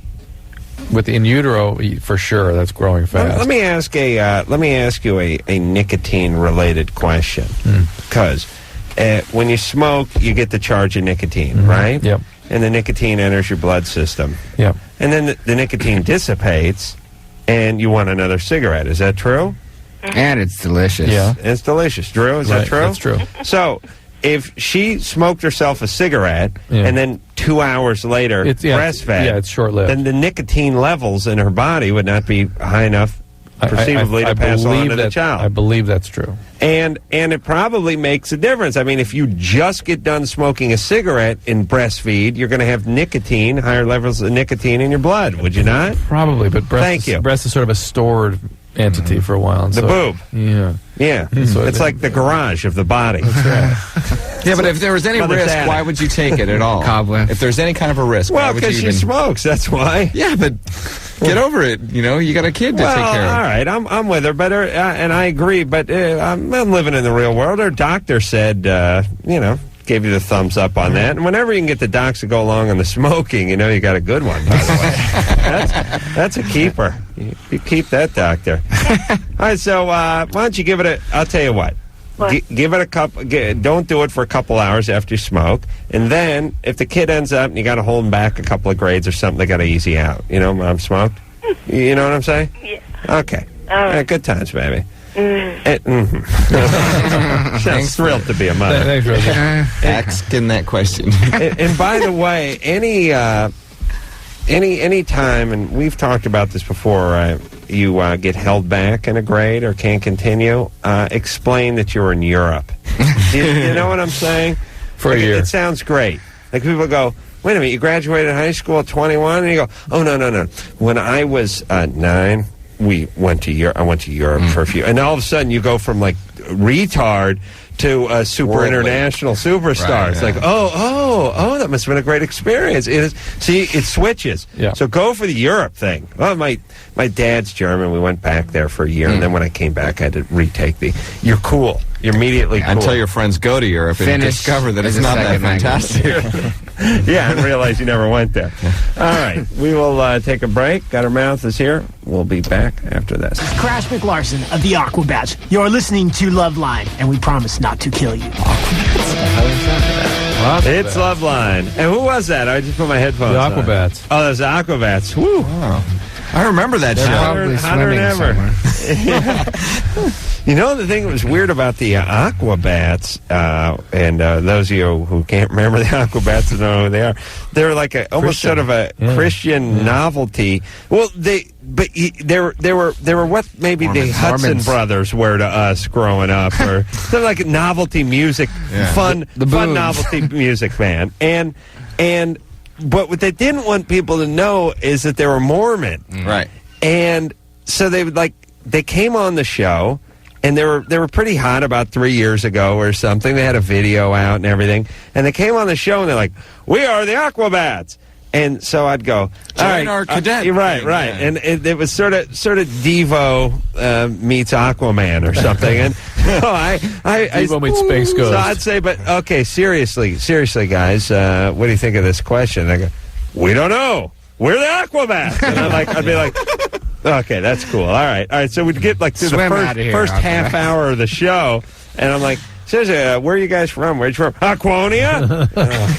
with in utero, for sure, that's growing fast.
Let me ask you a nicotine related question, because when you smoke, you get the charge of nicotine, right?
Yep.
And the nicotine enters your blood system.
Yep.
And then the nicotine dissipates, and you want another cigarette. Is that true?
And it's delicious.
Yeah.
It's delicious. Drew, is that true?
That's true.
So, if she smoked herself a cigarette and then 2 hours later breastfed,
it's short-lived.
then the nicotine levels in her body would not be high enough, perceivably, to pass on to the child.
I believe that's true.
And it probably makes a difference. I mean, if you just get done smoking a cigarette and breastfeed, you're going to have nicotine, higher levels of nicotine in your blood, would you not?
Probably, but breast is sort of a stored entity for a while.
The boob.
Yeah.
Yeah. It's like the garage of the body.
That's right.
Yeah, but if there was any
Mother's
risk,
attic.
why would you take it at all?
Cobweb.
If there's any kind of a risk, why
Well,
would you
because she
even...
smokes, that's why.
Yeah, but get over it. You know, you got a kid to take care of.
All right, I'm with her, but and I agree, but I'm living in the real world. Her doctor said, gave you the thumbs up on that. And whenever you can get the docs to go along on the smoking, you got a good one, by the way. That's a keeper. You keep that doctor. All right, so why don't you give it I'll tell you what. Give it a couple. Don't do it for a couple hours after you smoke, and then if the kid ends up and you got to hold him back a couple of grades or something, they got to easy out. Mom smoked. You know what I'm saying?
Yeah.
Okay.
All right.
Good times, baby. Sounds thrilled to be a mother.
Thanks, Rosie.
Asking that question.
And by the way, any time, and we've talked about this before, you get held back in a grade or can't continue, explain that you were in Europe. you know what I'm saying?
For a year.
It sounds great. Like people go, wait a minute, you graduated high school at 21? And you go, oh, no. When I was 9, I went to Europe for a few. And all of a sudden you go from like retard to a super international superstar.
Right,
it's like, oh, that must have been a great experience. It is. See, it switches.
Yeah.
So go for the Europe thing. Well, my dad's German. We went back there for a year, and then when I came back, I had to retake you're cool. You're immediately cool.
Until your friends go to Europe and discover that it's not that fantastic.
Yeah, and realize you never went there. All right, we will take a break. Guttermouth is here. We'll be back after this.
Crash McLarson of the Aquabats. You're listening to Loveline, and we promise not to kill you.
It's Loveline. And who was that? I just put my headphones
The
on.
Aquabats.
Oh, those Aquabats. Woo.
Oh. I remember that show.
Hotter than ever. The thing that was weird about the Aquabats, and those of you who can't remember the Aquabats don't know who they are. They're like almost sort of a Christian novelty. Well, they were what maybe the Hudson brothers were to us growing up, or they're like a novelty music, fun novelty music band, But what they didn't want people to know is that they were Mormon.
Right.
And so they came on the show, and they were pretty hot about 3 years ago or something. They had a video out and everything. And they came on the show, and they're like, we are the Aquabats. And so I'd go, all right,
our cadet.
Right.
Yeah.
And it was sort of Devo meets Aquaman or something. And
Devo meets Space Ghost.
So I'd say, but okay, seriously, guys, what do you think of this question? I go, we don't know. We're the Aquabats. And I'd be like, okay, that's cool. All right. So we'd get like through the first half hour of the show, and I'm like, seriously, where are you guys from? Where'd you from? Aquonia?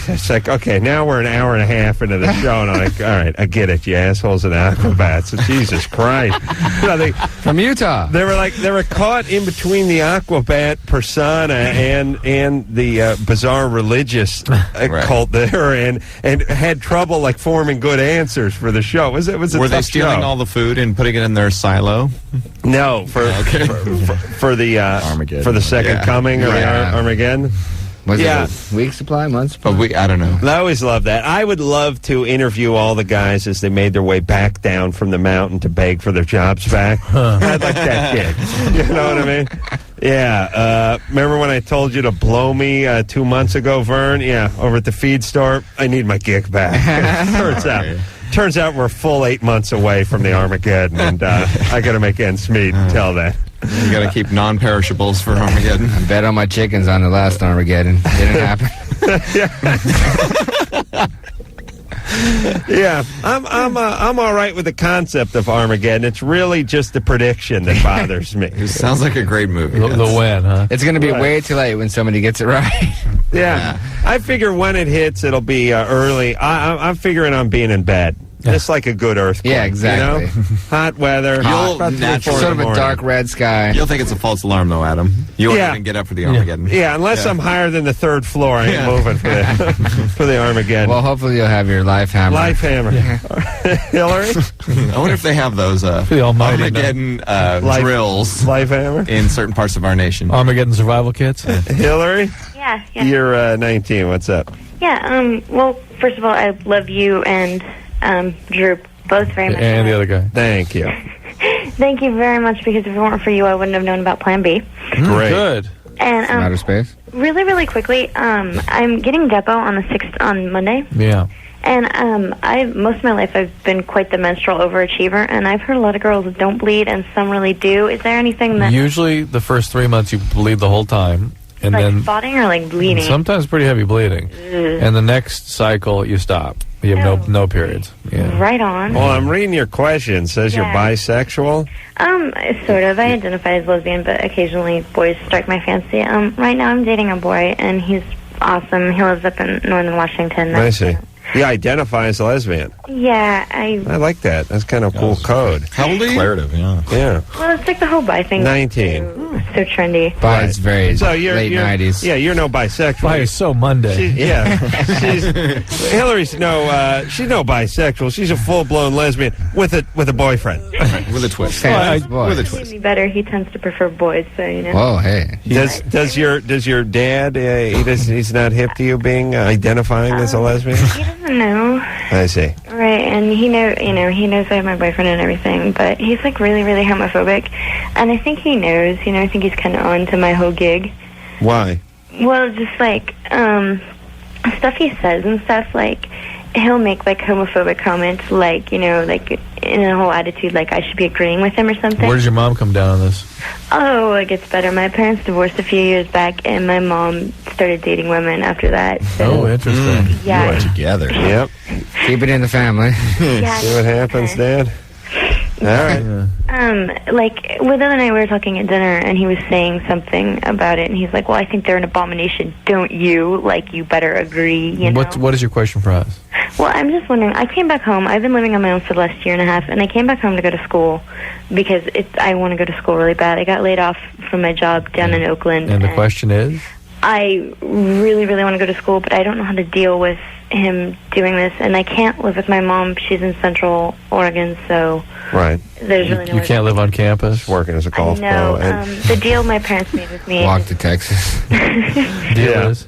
It's like, okay, now we're an hour and a half into the show, and I'm like, all right, I get it, you assholes and Aquabats. Jesus Christ.
From Utah.
They were caught in between the Aquabat persona and the bizarre religious cult there, and had trouble like forming good answers for the show. Were
they stealing all the food and putting it in their silo?
No, for the
Armageddon.
For the second coming or Armageddon.
Was it a week supply, month supply?
I don't know.
I always love that. I would love to interview all the guys as they made their way back down from the mountain to beg for their jobs back. I'd like that gig. You know what I mean? Yeah, remember when I told you to blow me 2 months ago, Vern? Yeah, over at the feed store. I need my gig back. Turns out we're a full 8 months away from the Armageddon, and I got to make ends meet until then.
You got to keep non-perishables for Armageddon.
I bet all my chickens on the last Armageddon. Didn't happen.
Yeah, I'm all right with the concept of Armageddon. It's really just the prediction that bothers me.
It sounds like a great movie.
The when, huh?
It's going to be way too late when somebody gets it right.
Yeah, I figure when it hits, it'll be early. I'm figuring on being in bed. Just like a good earthquake.
Yeah, exactly.
You know? Hot weather.
You'll naturally
sort of a dark red sky.
You'll think it's a false alarm, though, Adam. You won't even get up for the Armageddon.
Yeah, unless I'm higher than the third floor, I ain't moving for the Armageddon.
Well, hopefully you'll have your life hammer.
Life hammer. Hillary?
I wonder if they have those
the almighty
Armageddon drills
life hammer
in certain parts of our nation.
Armageddon survival kits.
Hillary?
Yeah.
You're 19. What's up?
Yeah. Well, first of all, I love you and Drew both very much.
And the other guy.
Thank you.
Thank you very much, because if it weren't for you, I wouldn't have known about Plan B.
Great.
Good.
And
Outer space.
really, really quickly, I'm getting Depo on the 6th on Monday.
Yeah.
And most of my life I've been quite the menstrual overachiever, and I've heard a lot of girls don't bleed, and some really do. Is there anything that
Usually the first 3 months you bleed the whole time. And
like
then
spotting or like bleeding?
sometimes pretty heavy bleeding. And the next cycle you stop. You have no periods. Yeah.
Right on.
Well, I'm reading your question. It says you're bisexual.
Sort of. I identify as lesbian, but occasionally boys strike my fancy. Right now I'm dating a boy, and he's awesome. He lives up in northern Washington.
I see. You identify as a lesbian.
Yeah, I
like that. That's kind of a cool code.
How old are you?
Declarative, yeah.
Yeah.
Well, it's like the whole bi thing.
19.
So trendy.
Bi is very late 90s.
Yeah, you're no bisexual.
Bi is so Monday.
Hillary's she's no bisexual. She's a full-blown lesbian with a boyfriend.
With a twist.
With
a
twist. Better. He tends to prefer boys, so you know.
Oh, hey.
Does your dad? He's not hip to you being identifying as a lesbian.
He doesn't know.
I see.
Right, and he knows I have my boyfriend and everything, but he's like really, really homophobic, and I think he knows. I think he's kind of on to my whole gig.
Why?
Well, just like stuff he says and stuff, like he'll make like homophobic comments, like like in a whole attitude, like I should be agreeing with him or something.
Where does your mom come down on this?
Oh, it gets better. My parents divorced a few years back, and my mom started dating women after that. So,
interesting.
Yeah.
You are together.
Yep.
Keep it in the family.
Yeah.
See what happens, Dad? All right.
Like, the other night we were talking at dinner, and he was saying something about it, and he's like, well, I think they're an abomination, don't you? Like, you better agree, you know?
What is your question for us?
Well, I'm just wondering, I came back home, I've been living on my own for the last year and a half, and I came back home to go to school, because I want to go to school really bad. I got laid off from my job down in Oakland.
And the question is?
I really, really want to go to school, but I don't know how to deal with him doing this, and I can't live with my mom. She's in Central Oregon, so
right.
There's really no
You
way
can't live on campus?
Working as a golf pro.
No, the deal my parents made with me
Walk to Texas.
Deal is?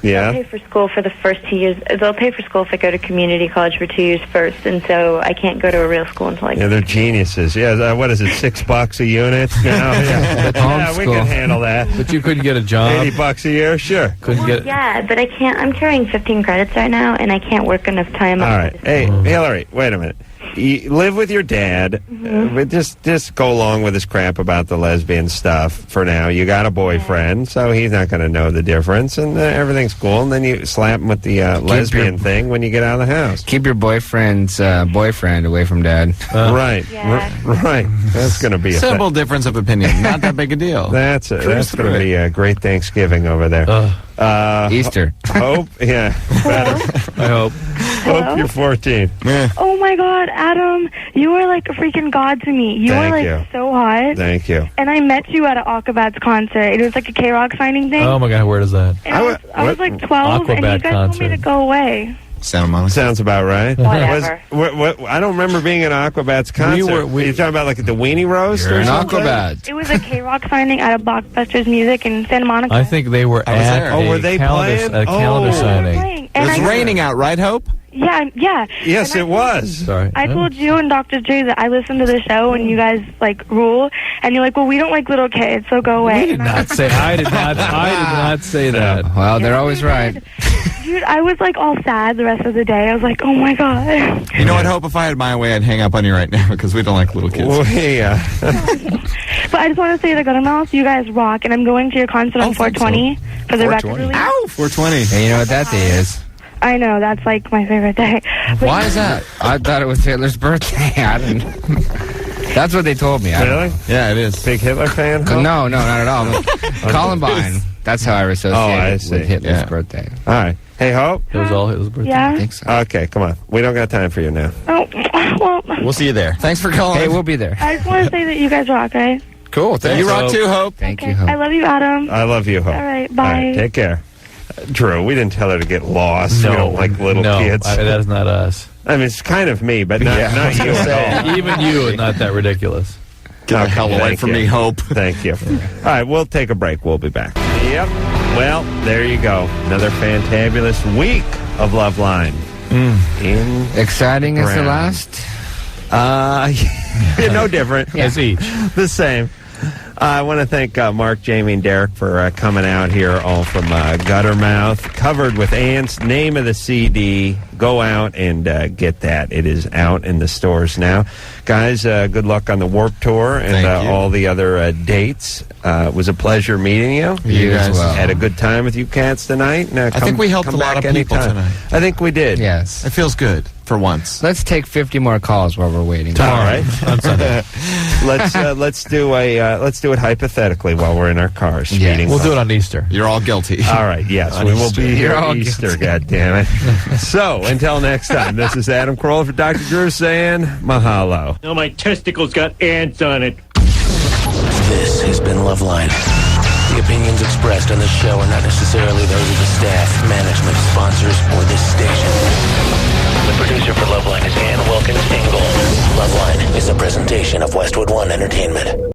They'll pay for school for the first 2 years. They'll pay for school if I go to community college for 2 years first, and so I can't go to a real school until
Yeah, they're geniuses. Yeah, what is it, $6 a unit now? Yeah, we can handle that.
But you couldn't get a job?
$80 a year, sure.
Couldn't get.
Yeah, but I can't. I'm carrying 15 credits right now, and I can't work enough time.
All right. Hey, Hillary, wait a minute. You live with your dad, but just go along with his crap about the lesbian stuff for now. You got a boyfriend, so he's not going to know the difference, and everything's cool. And then you slap him with the lesbian thing when you get out of the house.
Keep your boyfriend's boyfriend away from Dad.
Right. Right. That's going to be a
simple difference of opinion. Not that big a deal.
That's going to be a great Thanksgiving over there.
Easter.
Hope, yeah.
I hope.
Hope you're 14.
Oh my God, Adam, you are like a freaking god to me. You are like so hot.
Thank you.
And I met you at an Aquabats concert. It was like a K-Rock signing thing.
Oh my God, where is that?
And I was like 12, and you
Aquabat
guys told me to go away.
Santa Monica.
Sounds about right.
Whatever.
I don't remember being at Aquabats concert. Were you talking about like at the Weenie Roast?
You're
or
an
something?
Aquabat.
It was a K-Rock signing at a Blockbuster's Music in Santa Monica.
I think they were at
were
a
they
calendar,
playing?
a calendar signing.
And I
raining out, right, Hope?
Yeah.
Yes, it was.
Sorry.
I told you and Dr. Drew that I listen to the show and you guys rule, and you're like, well, we don't like little kids, so go away.
I did not say that.
Well, they're always right.
Dude, I was all sad the rest of the day. I was like, oh my god.
You know what, Hope? If I had my way, I'd hang up on you right now because we don't like little kids.
Well, yeah.
But I just want to say to Guttermouth, you guys rock, and I'm going to your concert on 420 for the record release.
Ow, 420.
Hey, you know what that day is?
I know, that's my favorite day. But
Why is that? I thought it was Hitler's birthday. I didn't. That's what they told me.
Really?
Yeah, it is.
Big Hitler fan?
No, not at all. Columbine. That's how I associate it with Hitler's birthday.
All right. Hey, Hope?
It was all Hitler's birthday?
Yeah?
I think so.
Okay, come on. We don't got time for you now.
Oh, well,
We'll see you there. Thanks for calling.
Hey, we'll be there.
I just want to say that you guys rock, right?
Cool. You rock too, Hope.
Thank you,
I
Hope.
love you, Adam.
I love you, Hope.
All right, bye.
All right, take care. Drew, we didn't tell her to get lost. We don't like little kids.
That's not us.
I mean, it's kind of me, but not you at all.
Even you is not that ridiculous.
Get the hell away from me, Hope.
Thank you. All right, we'll take a break. We'll be back. Yep. Well, there you go. Another fantabulous week of Loveline.
Exciting as the last?
No different.
As each.
The same. I want to thank Mark, Jamie, and Derek for coming out here, all from Guttermouth, covered with ants. Name of the CD. Go out and get that. It is out in the stores now. Guys, good luck on the Warped Tour and all the other dates. It was a pleasure meeting you.
You guys
had a good time with you cats tonight.
I think we helped a lot of people tonight.
I think we did.
Yes.
It feels good for once.
Let's take 50 more calls while we're waiting.
All right. Let's do it hypothetically while we're in our cars.
We'll do it on Easter.
You're all guilty.
All right. Yes, we will be here on Easter. God damn it. So until next time, this is Adam Carolla for Dr. Drew saying mahalo.
No, my testicles got ants on it.
This has been Loveline. The opinions expressed on this show are not necessarily those of the staff, management, sponsors, or this station. The producer for Loveline is Ann Wilkins Ingle. Loveline is a presentation of Westwood One Entertainment.